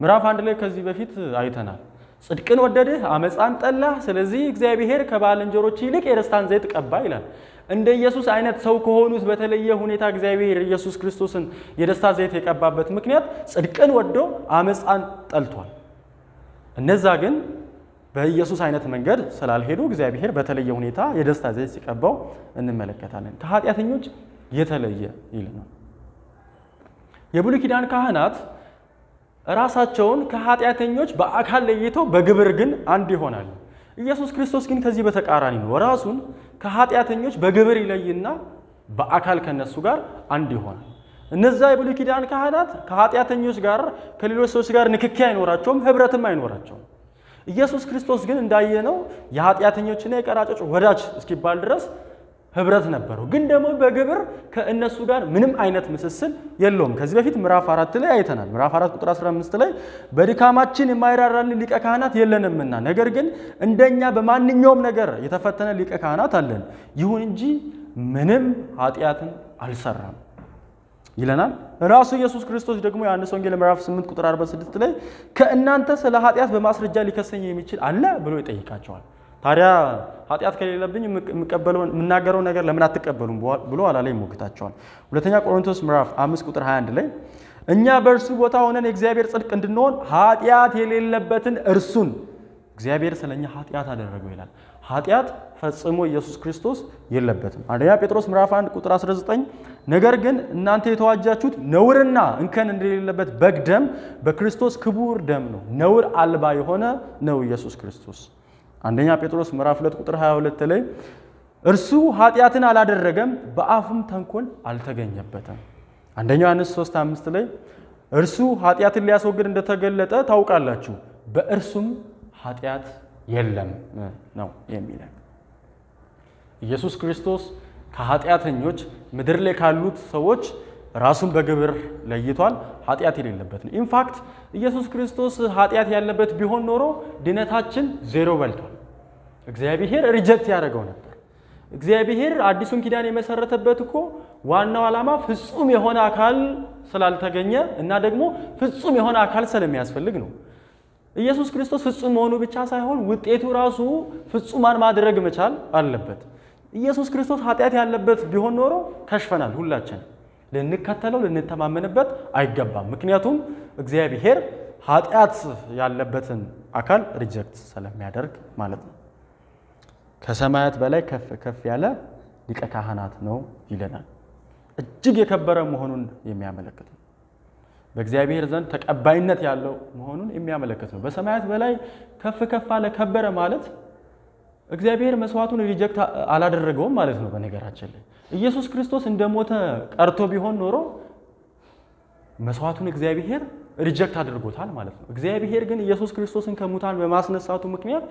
ምዕራፍ 1 ላይ ከዚህ በፊት አይተናል። ጽድቅን ወደድህ አመፃን ጠላህ፣ ስለዚህ እግዚአብሔር ከባልንጀሮች ይልቅ የደስታን ዘይት ቀባ ይላል። እንደ ኢየሱስ አይነት ሰው ከሆኑት በተለየ ሁኔታ እግዚአብሔር ኢየሱስ ክርስቶስን የደስታ ዘይት የቀባበት ምክንያት ጽድቅን ወዶ አመፃን ጠልቷል። እነዛ ግን በኢየሱስ አይነት መንገድ ስላልሄዱ እግዚአብሔር በተለየ ሁኔታ የደስታ ዘይት ሲቀባው እንመለከታለን። ከኃጢአተኞች የተለየ ይልናል። የብሉይ ኪዳን ካህናት ራሳቸውን ከኃጢአተኞች በአካል ለይተው በግብር ግን አንድ ይሆናሉ። ኢየሱስ ክርስቶስ ግን ከዚህ በተቃራኒ ነው። ራሱን ከኃጢአተኞች በግብር ይለይና በአካል ከነሱ ጋር አንድ ይሆናል። እነዛ የብሉይ ኪዳን ካህናት ከኃጢአተኞች ጋር ከሌሎች ሰዎች ጋር ንክኪ አይኖራቸውም፣ ህብረትም አይኖራቸውም። ኢየሱስ ክርስቶስ ግን እንዳየነው የኃጢአተኞችና የቀራጮች ወዳጅ እስኪባል ድረስ ህብረት ነበረው። ግን ደግሞ በግብር ከእነሱ ጋር ምንም አይነት ምስስል የለውም። ከዚህ በፊት ምዕራፍ 4 ላይ አይተናል። ምዕራፍ 4 ቁጥር 15 ላይ በድካማችን የማይራራልን ሊቀ ካህናት የለንምና ነገር ግን እንደኛ በማንኛውም ነገር የተፈተነ ሊቀ ካህናት አለን፣ ይሁን እንጂ ምንም ኃጢአትን አልሰራም ይለናል። ራሱ ኢየሱስ ክርስቶስ ደግሞ ዮሐንስ ወንጌል ምዕራፍ 8 ቁጥር 46 ላይ ከእናንተ ስለ ኃጢአት በማስረጃ ሊከሰኝ የሚችል አለ ብሎ ይጠይቃቸዋል። ታዲያ ኃጢአት ከሌለብኝ የምናገረው ነገር ለምን አትቀበሉም ብሎ አላለ ይሞግታቸዋል። ሁለተኛ ቆሮንቶስ ምዕራፍ 5 ቁጥር 21 ላይ እኛ በእርሱ ቦታ ሆነን የእግዚአብሔር ጽድቅ እንድንሆን ኃጢአት የሌለበትን እርሱን እግዚአብሔር ስለኛ ኃጢአት አደረገው ይላል። ኃጢአት ፈጽሞ ኢየሱስ ክርስቶስ የለበትም። አንደኛ ጴጥሮስ ምዕራፍ 1 ቁጥር 19 ነገር ግን እናንተ የተዋጃችሁት ነውርና እንከን እንደሌለበት በግ ደም በክርስቶስ ክቡር ደም ነው፣ ነውር አልባ የሆነ ነው ኢየሱስ ክርስቶስ። አንደኛ ጴጥሮስ ምዕራፍ 2 ቁጥር 22 ላይ እርሱ ኃጢአትን አላደረገም፣ በአፉም ተንኮል አልተገኘበትም። አንደኛ ዮሐንስ 3:5 ላይ እርሱ ኃጢአትን ሊያስወግድ እንደተገለጠ ታውቃላችሁ፣ በእርሱም ኃጢአት የለም ነው የሚለው። ኢየሱስ ክርስቶስ ከኃጢአተኞች ምድር ላይ ካሉት ሰዎች ራሱን በግብር ለይቷል። ኃጢአት የሌለበት ነው። ኢንፋክት ኢየሱስ ክርስቶስ ኃጢአት ያለበት ቢሆን ኖሮ ድነታችን ዜሮ በልቷል። እግዚአብሔር ሪጀክት ያደረገው ነበር። እግዚአብሔር አዲሱን ኪዳን የመሰረተበት እኮ ዋናው ዓላማ ፍጹም የሆነ አካል ስላልተገኘ እና ደግሞ ፍጹም የሆነ አካል ስለሚያስፈልግ ነው። ኢየሱስ ክርስቶስ ፍጹም መሆኑ ብቻ ሳይሆን ውጤቱ ራሱ ፍጹማን ማድረግ መቻል አለበት። ኢየሱስ ክርስቶስ ኃጢአት ያለበት ቢሆን ኖሮ ከሽፈናል። ሁላችን ልንከተለው ልንተማመንበት አይገባም። ምክንያቱም እግዚአብሔር ኃጢአት ያለበትን አካል ሪጀክት ስለሚያደርግ ማለት ነው። ከሰማያት በላይ ከፍ ከፍ ያለ ሊቀ ካህናት ነው ይለናል። እጅግ የከበረ መሆኑን የሚያመለክት ነው። በእግዚአብሔር ዘንድ ተቀባይነት ያለው መሆኑን የሚያመለክት ነው። በሰማያት በላይ ከፍ ከፍ አለ ከበረ ማለት እግዚአብሔር መስዋዕቱን ሪጀክት አላደረገውም ማለት ነው። በነገራችን ላይ ኢየሱስ ክርስቶስ እንደሞተ ቀርቶ ቢሆን ኖሮ መስዋዕቱን እግዚአብሔር ሪጀክት አድርጎታል ማለት ነው። እግዚአብሔር ግን ኢየሱስ ክርስቶስን ከሙታን በማስነሳቱ ምክንያት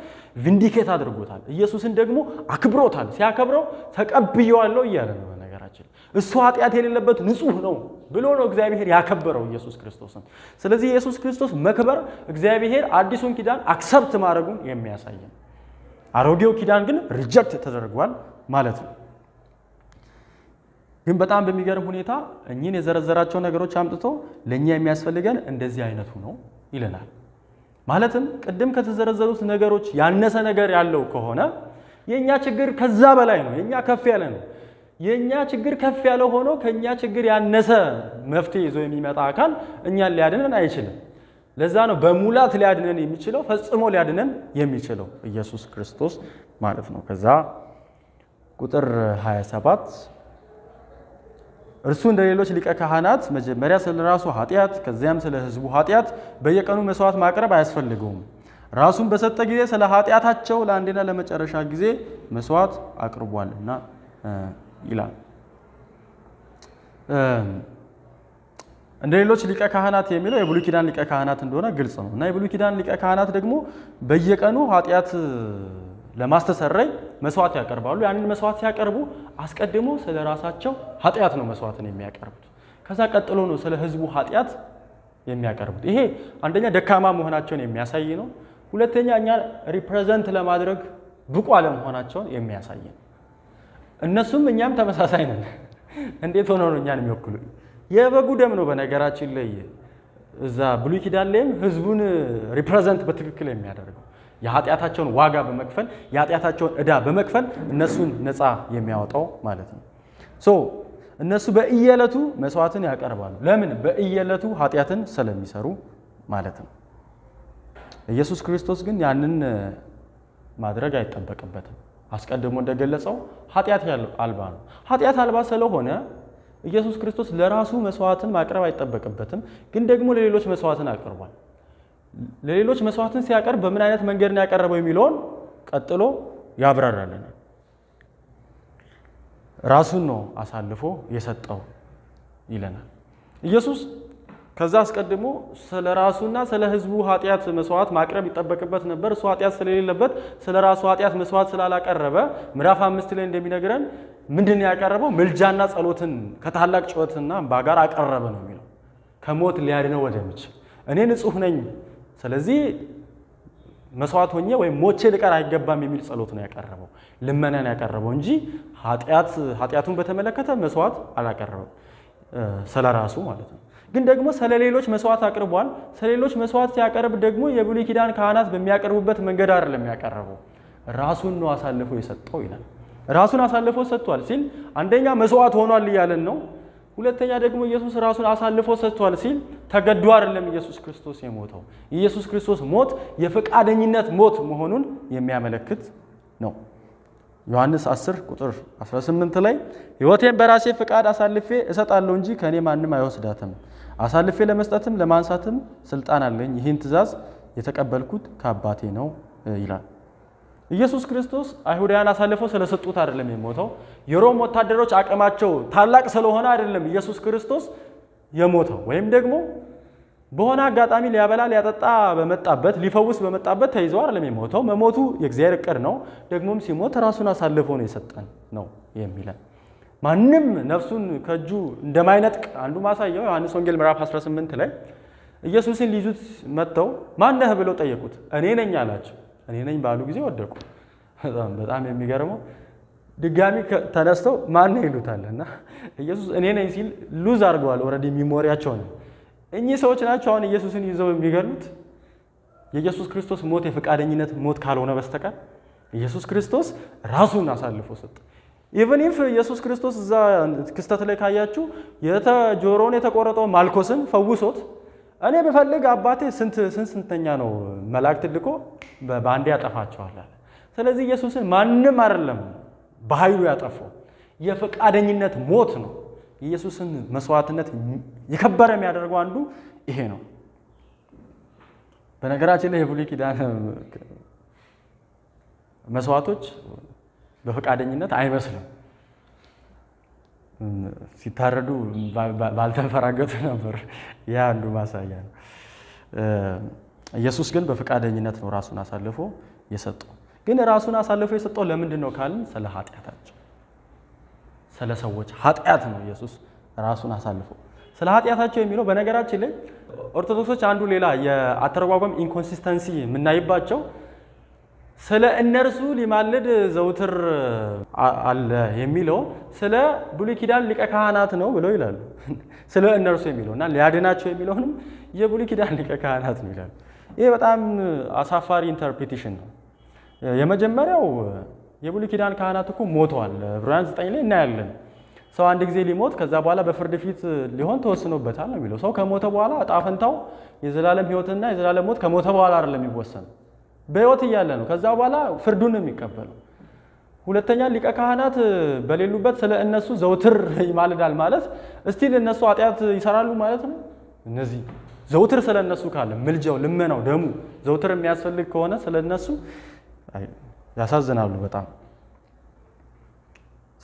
ቪንዲኬት አድርጎታል። ኢየሱስን ደግሞ አክብሮታል። ሲያከብረው ተቀብየዋለሁ እያለ ነው። በነገራችን እሱ ኃጢአት የሌለበት ንጹህ ነው ብሎ ነው እግዚአብሔር ያከበረው ኢየሱስ ክርስቶስን። ስለዚህ ኢየሱስ ክርስቶስ መክበር እግዚአብሔር አዲሱን ኪዳን አክሰፕት ማድረጉን የሚያሳይ ነው። አሮጌው ኪዳን ግን ሪጀክት ተደርጓል ማለት ነው። ግን በጣም በሚገርም ሁኔታ እኚህን የዘረዘራቸው ነገሮች አምጥቶ ለኛ የሚያስፈልገን እንደዚህ አይነቱ ነው ይለናል። ማለትም ቅድም ከተዘረዘሩት ነገሮች ያነሰ ነገር ያለው ከሆነ የኛ ችግር ከዛ በላይ ነው። የኛ ከፍ ያለ ነው። የኛ ችግር ከፍ ያለ ሆኖ ከኛ ችግር ያነሰ መፍትሄ ይዞ የሚመጣ አካል እኛን ሊያድነን አይችልም። ለዛ ነው በሙላት ሊያድነን የሚችለው ፈጽሞ ሊያድነን የሚችለው ኢየሱስ ክርስቶስ ማለት ነው። ከዛ ቁጥር 27 እርሱ እንደ ሌሎች ሊቀ ካህናት መጀመሪያ ስለ ራሱ ኃጢአት ከዚያም ስለ ሕዝቡ ኃጢአት በየቀኑ መስዋዕት ማቅረብ አያስፈልገውም። ራሱን በሰጠ ጊዜ ስለ ኃጢአታቸው ለአንዴና ለመጨረሻ ጊዜ መስዋዕት አቅርቧልና ይላል። እንደ ሌሎች ሊቀ ካህናት የሚለው የብሉይ ኪዳን ሊቀ ካህናት እንደሆነ ግልጽ ነው እና የብሉይ ኪዳን ሊቀ ካህናት ደግሞ በየቀኑ ኃጢአት ለማስተሰረይ መስዋዕት ያቀርባሉ። ያንን መስዋዕት ሲያቀርቡ አስቀድሞ ስለ ራሳቸው ኃጢአት ነው መስዋዕትን የሚያቀርቡት። ከዛ ቀጥሎ ነው ስለ ሕዝቡ ኃጢአት የሚያቀርቡት። ይሄ አንደኛ ደካማ መሆናቸውን የሚያሳይ ነው። ሁለተኛ እኛ ሪፕሬዘንት ለማድረግ ብቁ አለመሆናቸውን የሚያሳይ ነው። እነሱም እኛም ተመሳሳይ ነን። እንዴት ሆነው ነው እኛን የሚወክሉ? የበጉ ደም ነው በነገራችን ላይ እዛ ብሉይ ኪዳን ላይም ሕዝቡን ሪፕሬዘንት በትክክል የሚያደርገው የኃጢአታቸውን ዋጋ በመክፈል የኃጢአታቸውን ዕዳ በመክፈል እነሱን ነፃ የሚያወጣው ማለት ነው። እነሱ በእየዕለቱ መስዋዕትን ያቀርባሉ። ለምን? በእየዕለቱ ኃጢአትን ስለሚሰሩ ማለት ነው። ኢየሱስ ክርስቶስ ግን ያንን ማድረግ አይጠበቅበትም። አስቀድሞ እንደገለጸው ኃጢአት አልባ ነው። ኃጢአት አልባ ስለሆነ ኢየሱስ ክርስቶስ ለራሱ መስዋዕትን ማቅረብ አይጠበቅበትም። ግን ደግሞ ለሌሎች መስዋዕትን አቅርቧል። ለሌሎች መስዋዕትን ሲያቀርብ በምን አይነት መንገድ ነው ያቀረበው የሚለውን ቀጥሎ ያብራራልናል። ራሱን ነው አሳልፎ የሰጠው ይለናል። ኢየሱስ ከዛ አስቀድሞ ስለ ራሱና ስለ ሕዝቡ ኃጢአት መስዋዕት ማቅረብ ይጠበቅበት ነበር። እሱ ኃጢአት ስለሌለበት ስለ ራሱ ኃጢአት መስዋዕት ስላላቀረበ ምዕራፍ 5 ላይ እንደሚነግረን ምንድን ነው ያቀረበው? ምልጃና ጸሎትን ከታላቅ ጩኸትና እንባ ጋር አቀረበ ነው የሚለው። ከሞት ሊያድነው ወደሚችል እኔ ንጹሕ ነኝ፣ ስለዚህ መስዋዕት ሆኜ ወይም ሞቼ ልቀር አይገባም የሚል ጸሎት ነው ያቀረበው፣ ልመናን ያቀረበው እንጂ ኃጢአቱን በተመለከተ መስዋዕት አላቀረበም፣ ስለ ራሱ ማለት ነው። ግን ደግሞ ስለሌሎች መስዋዕት አቅርቧል። ስለሌሎች መስዋዕት ሲያቀርብ ደግሞ የብሉይ ኪዳን ካህናት በሚያቀርቡበት መንገድ አይደለም ያቀረበው፣ ራሱን ነው አሳልፎ የሰጠው ይላል። ራሱን አሳልፎ ሰጥቷል ሲል አንደኛ መስዋዕት ሆኗል እያለን ነው። ሁለተኛ ደግሞ ኢየሱስ ራሱን አሳልፎ ሰጥቷል ሲል ተገዶ አይደለም ኢየሱስ ክርስቶስ የሞተው። ኢየሱስ ክርስቶስ ሞት የፈቃደኝነት ሞት መሆኑን የሚያመለክት ነው። ዮሐንስ 10 ቁጥር 18 ላይ ሕይወቴን በራሴ ፈቃድ አሳልፌ እሰጣለሁ እንጂ ከኔ ማንም አይወስዳትም፣ አሳልፌ ለመስጠትም ለማንሳትም ስልጣን አለኝ፣ ይህን ትእዛዝ የተቀበልኩት ከአባቴ ነው ይላል። ኢየሱስ ክርስቶስ አይሁዳውያን አሳልፈው ስለሰጡት አይደለም የሞተው። የሮም ወታደሮች አቅማቸው ታላቅ ስለሆነ አይደለም ኢየሱስ ክርስቶስ የሞተው። ወይም ደግሞ በሆነ አጋጣሚ ሊያበላ ሊያጠጣ በመጣበት ሊፈውስ በመጣበት ተይዘው አይደለም የሞተው። መሞቱ የእግዚአብሔር ዕቅድ ነው። ደግሞም ሲሞት ራሱን አሳልፎ ነው የሰጠን ነው የሚለን። ማንም ነፍሱን ከእጁ እንደማይነጥቅ አንዱ ማሳያው ዮሐንስ ወንጌል ምዕራፍ 18 ላይ ኢየሱስን ሊይዙት መጥተው ማን ነህ ብለው ጠየቁት። እኔ ነኝ አላቸው። እኔ ነኝ ባሉ ጊዜ ወደቁ። በጣም የሚገርመው ድጋሚ ተነስተው ማን ነህ ይሉታል እና ኢየሱስ እኔ ነኝ ሲል ሉዝ አድርገዋል። ኦልሬዲ ሚሞሪያቸው ነው። እኚህ ሰዎች ናቸው አሁን ኢየሱስን ይዘው የሚገሉት። የኢየሱስ ክርስቶስ ሞት የፈቃደኝነት ሞት ካልሆነ በስተቀር ኢየሱስ ክርስቶስ ራሱን አሳልፎ ሰጠ። ኢቭን ኢፍ ኢየሱስ ክርስቶስ እዛ ክስተት ላይ ካያችሁ ጆሮውን የተቆረጠው ማልኮስን ፈውሶት እኔ ብፈልግ አባቴ ስንተኛ ነው መላእክት ልኮ በአንዴ ያጠፋቸዋል አለ። ስለዚህ ኢየሱስን ማንም አይደለም በኃይሉ ያጠፋው፣ የፈቃደኝነት ሞት ነው። የኢየሱስን መስዋዕትነት የከበረ የሚያደርገው አንዱ ይሄ ነው። በነገራችን ላይ የብሉይ ኪዳን መስዋዕቶች በፈቃደኝነት አይመስልም። ሲታረዱ ባልተንፈራገጡ ነበር። ያ አንዱ ማሳያ ነው። ኢየሱስ ግን በፈቃደኝነት ነው ራሱን አሳልፎ የሰጠው። ግን ራሱን አሳልፎ የሰጠው ለምንድን ነው ካልን ስለ ኃጢአታቸው፣ ስለ ሰዎች ኃጢአት ነው ኢየሱስ ራሱን አሳልፎ። ስለ ኃጢአታቸው የሚለው በነገራችን ላይ ኦርቶዶክሶች አንዱ ሌላ የአተረጓጓም ኢንኮንሲስተንሲ የምናይባቸው ስለ እነርሱ ሊማልድ ዘውትር አለ የሚለው ስለ ብሉይ ኪዳን ሊቀ ካህናት ነው ብለው ይላሉ። ስለ እነርሱ የሚለው እና ሊያድናቸው የሚለውንም የብሉይ ኪዳን ሊቀ ካህናት ነው ይላሉ። ይሄ በጣም አሳፋሪ ኢንተርፕሪቴሽን ነው። የመጀመሪያው የብሉይ ኪዳን ካህናት እኮ ሞተዋል። ዕብራውያን 9 ላይ እናያለን። ሰው አንድ ጊዜ ሊሞት ከዛ በኋላ በፍርድ ፊት ሊሆን ተወስኖበታል ነው የሚለው። ሰው ከሞተ በኋላ ዕጣ ፈንታው የዘላለም ሕይወትና የዘላለም ሞት ከሞተ በኋላ አይደለም የሚወሰነው፣ በሕይወት እያለ ነው። ከዛ በኋላ ፍርዱን ነው የሚቀበለው። ሁለተኛ ሊቀ ካህናት በሌሉበት ስለ እነሱ ዘውትር ይማልዳል ማለት እስቲል እነሱ ኃጢአት ይሰራሉ ማለት ነው። እነዚህ ዘውትር ስለ እነሱ ካለ ምልጃው፣ ልመናው፣ ደሙ ዘውትር የሚያስፈልግ ከሆነ ስለ እነሱ ያሳዝናሉ በጣም።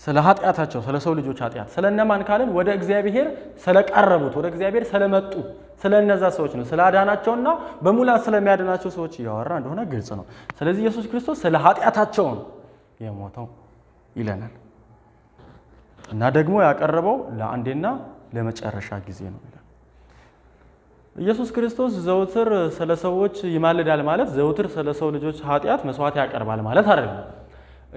ስለ ኃጢአታቸው ስለ ሰው ልጆች ኃጢአት ስለ እነማን ካልን ወደ እግዚአብሔር ስለቀረቡት ወደ እግዚአብሔር ስለመጡ ስለ እነዛ ሰዎች ነው። ስለ አዳናቸውና በሙላት ስለሚያድናቸው ሰዎች እያወራ እንደሆነ ግልጽ ነው። ስለዚህ ኢየሱስ ክርስቶስ ስለ ኃጢአታቸው ነው የሞተው ይለናል እና ደግሞ ያቀረበው ለአንዴና ለመጨረሻ ጊዜ ነው ይላል። ኢየሱስ ክርስቶስ ዘውትር ስለ ሰዎች ይማልዳል ማለት ዘውትር ስለ ሰው ልጆች ኃጢአት መስዋዕት ያቀርባል ማለት አይደለም።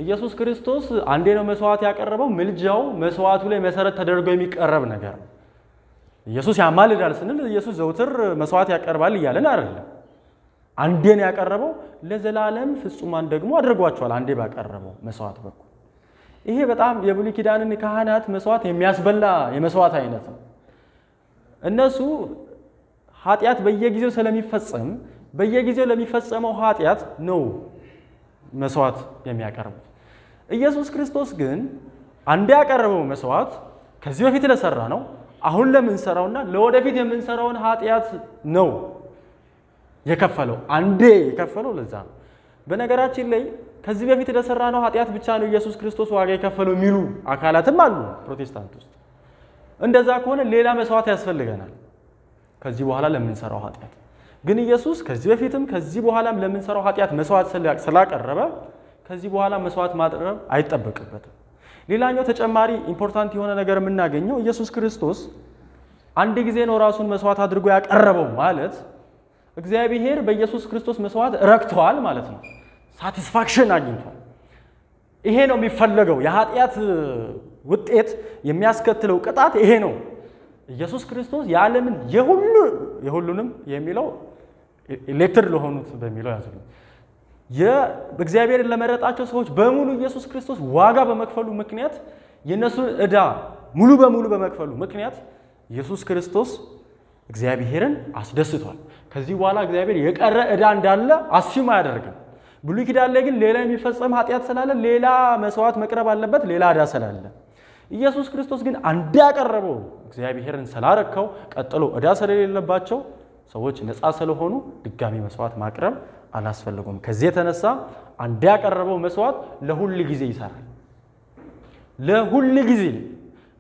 ኢየሱስ ክርስቶስ አንዴ ነው መስዋዕት ያቀረበው። ምልጃው መስዋዕቱ ላይ መሰረት ተደርጎ የሚቀረብ ነገር ነው። ኢየሱስ ያማልዳል ስንል ኢየሱስ ዘውትር መስዋዕት ያቀርባል እያለን አይደለም። አንዴ ነው ያቀረበው፣ ለዘላለም ፍጹማን ደግሞ አድርጓቸዋል አንዴ ባቀረበው መስዋዕት በኩል። ይሄ በጣም የብሉይ ኪዳንን ካህናት መስዋዕት የሚያስበላ የመስዋዕት አይነት ነው። እነሱ ኃጢአት በየጊዜው ስለሚፈጸም በየጊዜው ለሚፈጸመው ኃጢአት ነው መስዋዕት የሚያቀርቡት። ኢየሱስ ክርስቶስ ግን አንዴ ያቀረበው መስዋዕት ከዚህ በፊት ለሰራ ነው፣ አሁን ለምንሰራውና ለወደፊት የምንሰራውን ኃጢአት ነው የከፈለው። አንዴ የከፈለው ለዛ ነው። በነገራችን ላይ ከዚህ በፊት ለሰራ ነው ኃጢአት ብቻ ነው ኢየሱስ ክርስቶስ ዋጋ የከፈለው የሚሉ አካላትም አሉ ፕሮቴስታንት ውስጥ። እንደዛ ከሆነ ሌላ መስዋዕት ያስፈልገናል ከዚህ በኋላ ለምንሰራው ኃጢአት። ግን ኢየሱስ ከዚህ በፊትም ከዚህ በኋላም ለምንሰራው ኃጢአት መስዋዕት ስላቀረበ ከዚህ በኋላ መስዋዕት ማቅረብ አይጠበቅበትም። ሌላኛው ተጨማሪ ኢምፖርታንት የሆነ ነገር የምናገኘው ኢየሱስ ክርስቶስ አንድ ጊዜ ነው ራሱን መስዋዕት አድርጎ ያቀረበው ማለት እግዚአብሔር በኢየሱስ ክርስቶስ መስዋዕት ረክቷል ማለት ነው። ሳቲስፋክሽን አግኝቷል። ይሄ ነው የሚፈለገው። የኃጢአት ውጤት የሚያስከትለው ቅጣት ይሄ ነው። ኢየሱስ ክርስቶስ የዓለምን የሁሉንም የሚለው ኤሌክትድ ለሆኑት በሚለው ያዙልኝ የእግዚአብሔርን ለመረጣቸው ሰዎች በሙሉ ኢየሱስ ክርስቶስ ዋጋ በመክፈሉ ምክንያት የነሱን ዕዳ ሙሉ በሙሉ በመክፈሉ ምክንያት ኢየሱስ ክርስቶስ እግዚአብሔርን አስደስቷል። ከዚህ በኋላ እግዚአብሔር የቀረ ዕዳ እንዳለ አስዩም አያደርግም። ብሉይ ኪዳን ላይ ግን ሌላ የሚፈጸም ኃጢአት ስላለ ሌላ መስዋዕት መቅረብ አለበት፣ ሌላ ዕዳ ስላለ ኢየሱስ ክርስቶስ ግን አንድ ያቀረበው እግዚአብሔርን ስላረከው ቀጥሎ ዕዳ ስለሌለባቸው ሰዎች ነፃ ስለሆኑ ድጋሚ መስዋዕት ማቅረብ አላስፈልጉም። ከዚህ የተነሳ አንድ ያቀረበው መስዋዕት ለሁል ጊዜ ይሰራል። ለሁል ጊዜ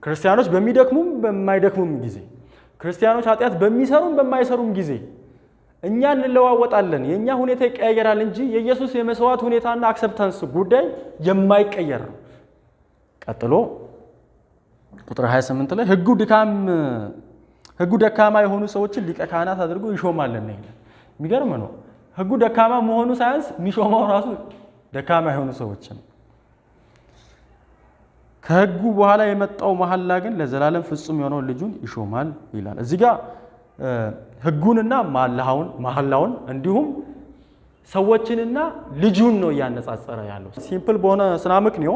ክርስቲያኖች በሚደክሙም በማይደክሙም ጊዜ ክርስቲያኖች ኃጢአት በሚሰሩም በማይሰሩም ጊዜ እኛ እንለዋወጣለን። የኛ ሁኔታ ይቀያየራል እንጂ የኢየሱስ የመስዋዕት ሁኔታና አክሰፕታንስ ጉዳይ የማይቀየር ነው። ቀጥሎ ቁጥር 28 ላይ ሕጉ ደካማ የሆኑ ሰዎችን ሊቀ ካህናት አድርጎ ይሾማልና ይላል። የሚገርም ነው። ሕጉ ደካማ መሆኑ ሳያንስ የሚሾመው ራሱ ደካማ የሆኑ ሰዎችን። ከሕጉ በኋላ የመጣው መሐላ ግን ለዘላለም ፍጹም የሆነውን ልጁን ይሾማል ይላል። እዚህ ጋር ሕጉንና መሐላውን እንዲሁም ሰዎችንና ልጁን ነው እያነጻጸረ ያለው። ሲምፕል በሆነ ስናምክንዮ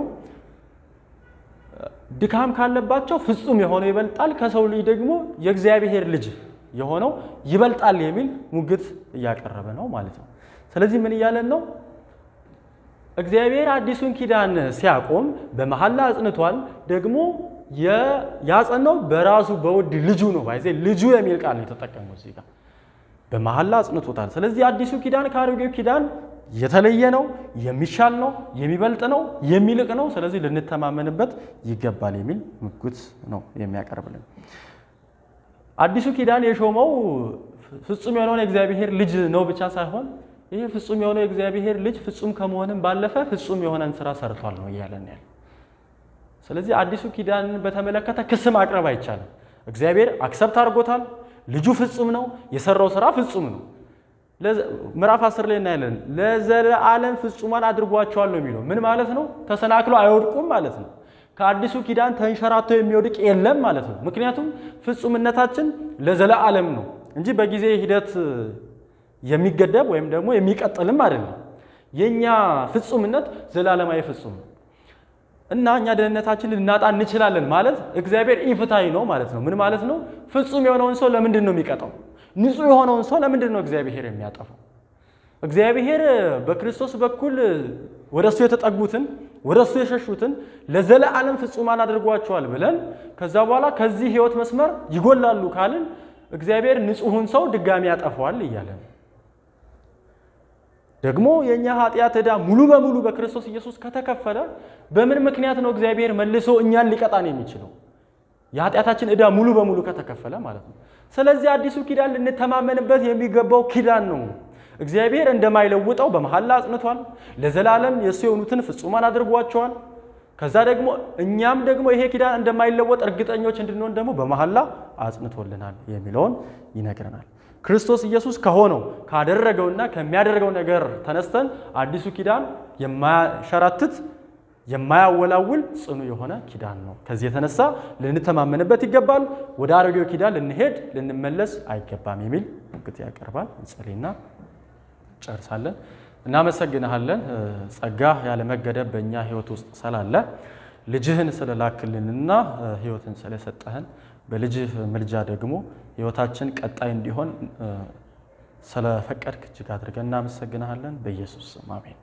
ድካም ካለባቸው ፍጹም የሆነው ይበልጣል፣ ከሰው ልጅ ደግሞ የእግዚአብሔር ልጅ የሆነው ይበልጣል የሚል ሙግት እያቀረበ ነው ማለት ነው። ስለዚህ ምን እያለን ነው? እግዚአብሔር አዲሱን ኪዳን ሲያቆም በመሐላ አጽንቷል። ደግሞ ያጸናው በራሱ በውድ ልጁ ነው። ባይዜ ልጁ የሚል ቃል ነው የተጠቀመው እዚህ ጋር። በመሐላ አጽንቶታል። ስለዚህ አዲሱ ኪዳን ከአሮጌው ኪዳን የተለየ ነው፣ የሚሻል ነው፣ የሚበልጥ ነው፣ የሚልቅ ነው። ስለዚህ ልንተማመንበት ይገባል የሚል ሙግት ነው የሚያቀርብልን። አዲሱ ኪዳን የሾመው ፍጹም የሆነውን የእግዚአብሔር ልጅ ነው ብቻ ሳይሆን ይሄ ፍጹም የሆነው የእግዚአብሔር ልጅ ፍጹም ከመሆንም ባለፈ ፍጹም የሆነን ስራ ሰርቷል ነው እያለን ያለ። ስለዚህ አዲሱ ኪዳንን በተመለከተ ክስ ማቅረብ አይቻልም። እግዚአብሔር አክሰፕት አድርጎታል። ልጁ ፍጹም ነው፣ የሰራው ስራ ፍጹም ነው። ምዕራፍ 10 ላይ እናያለን። ለዘላለም ፍጹማን አድርጓቸዋል ነው የሚለው። ምን ማለት ነው? ተሰናክሎ አይወድቁም ማለት ነው። ከአዲሱ ኪዳን ተንሸራቶ የሚወድቅ የለም ማለት ነው። ምክንያቱም ፍጹምነታችን ለዘላለም ነው እንጂ በጊዜ ሂደት የሚገደብ ወይም ደግሞ የሚቀጥልም አይደለም። የኛ ፍጹምነት ዘላለማዊ ፍጹም ነው እና እኛ ደህንነታችንን ልናጣ እንችላለን ማለት እግዚአብሔር ኢፍትሃዊ ነው ማለት ነው። ምን ማለት ነው? ፍጹም የሆነውን ሰው ለምንድን ነው የሚቀጣው? ንጹህ የሆነውን ሰው ለምንድን ነው እግዚአብሔር የሚያጠፋው? እግዚአብሔር በክርስቶስ በኩል ወደሱ የተጠጉትን ወደሱ የሸሹትን ለዘላለም ፍጹማን አድርጓቸዋል ብለን ከዛ በኋላ ከዚህ ህይወት መስመር ይጎላሉ ካልን እግዚአብሔር ንጹህን ሰው ድጋሚ ያጠፋዋል እያለ ነው። ደግሞ የኛ ኃጢአት ዕዳ ሙሉ በሙሉ በክርስቶስ ኢየሱስ ከተከፈለ በምን ምክንያት ነው እግዚአብሔር መልሶ እኛን ሊቀጣን የሚችለው? የኃጢአታችን ዕዳ ሙሉ በሙሉ ከተከፈለ ማለት ነው። ስለዚህ አዲሱ ኪዳን ልንተማመንበት የሚገባው ኪዳን ነው። እግዚአብሔር እንደማይለውጠው በመሐላ አጽንቷል። ለዘላለም የሱ የሆኑትን ፍጹማን አድርጓቸዋል። ከዛ ደግሞ እኛም ደግሞ ይሄ ኪዳን እንደማይለወጥ እርግጠኞች እንድንሆን ደግሞ በመሐላ አጽንቶልናል የሚለውን ይነግረናል። ክርስቶስ ኢየሱስ ከሆነው ካደረገውና ከሚያደርገው ነገር ተነስተን አዲሱ ኪዳን የማያሸራትት የማያወላውል ጽኑ የሆነ ኪዳን ነው። ከዚህ የተነሳ ልንተማመንበት ይገባል። ወደ አሮጌው ኪዳን ልንሄድ ልንመለስ አይገባም የሚል ሙግት ያቀርባል። እንጸልይና ጨርሳለን። እናመሰግንሃለን። ጸጋ ያለ መገደብ በእኛ ህይወት ውስጥ ስላለ ልጅህን ስለላክልንና ህይወትን ስለሰጠህን በልጅህ ምልጃ ደግሞ ህይወታችን ቀጣይ እንዲሆን ስለፈቀድክ እጅግ አድርገን እናመሰግንሃለን። በኢየሱስ ስም አሜን።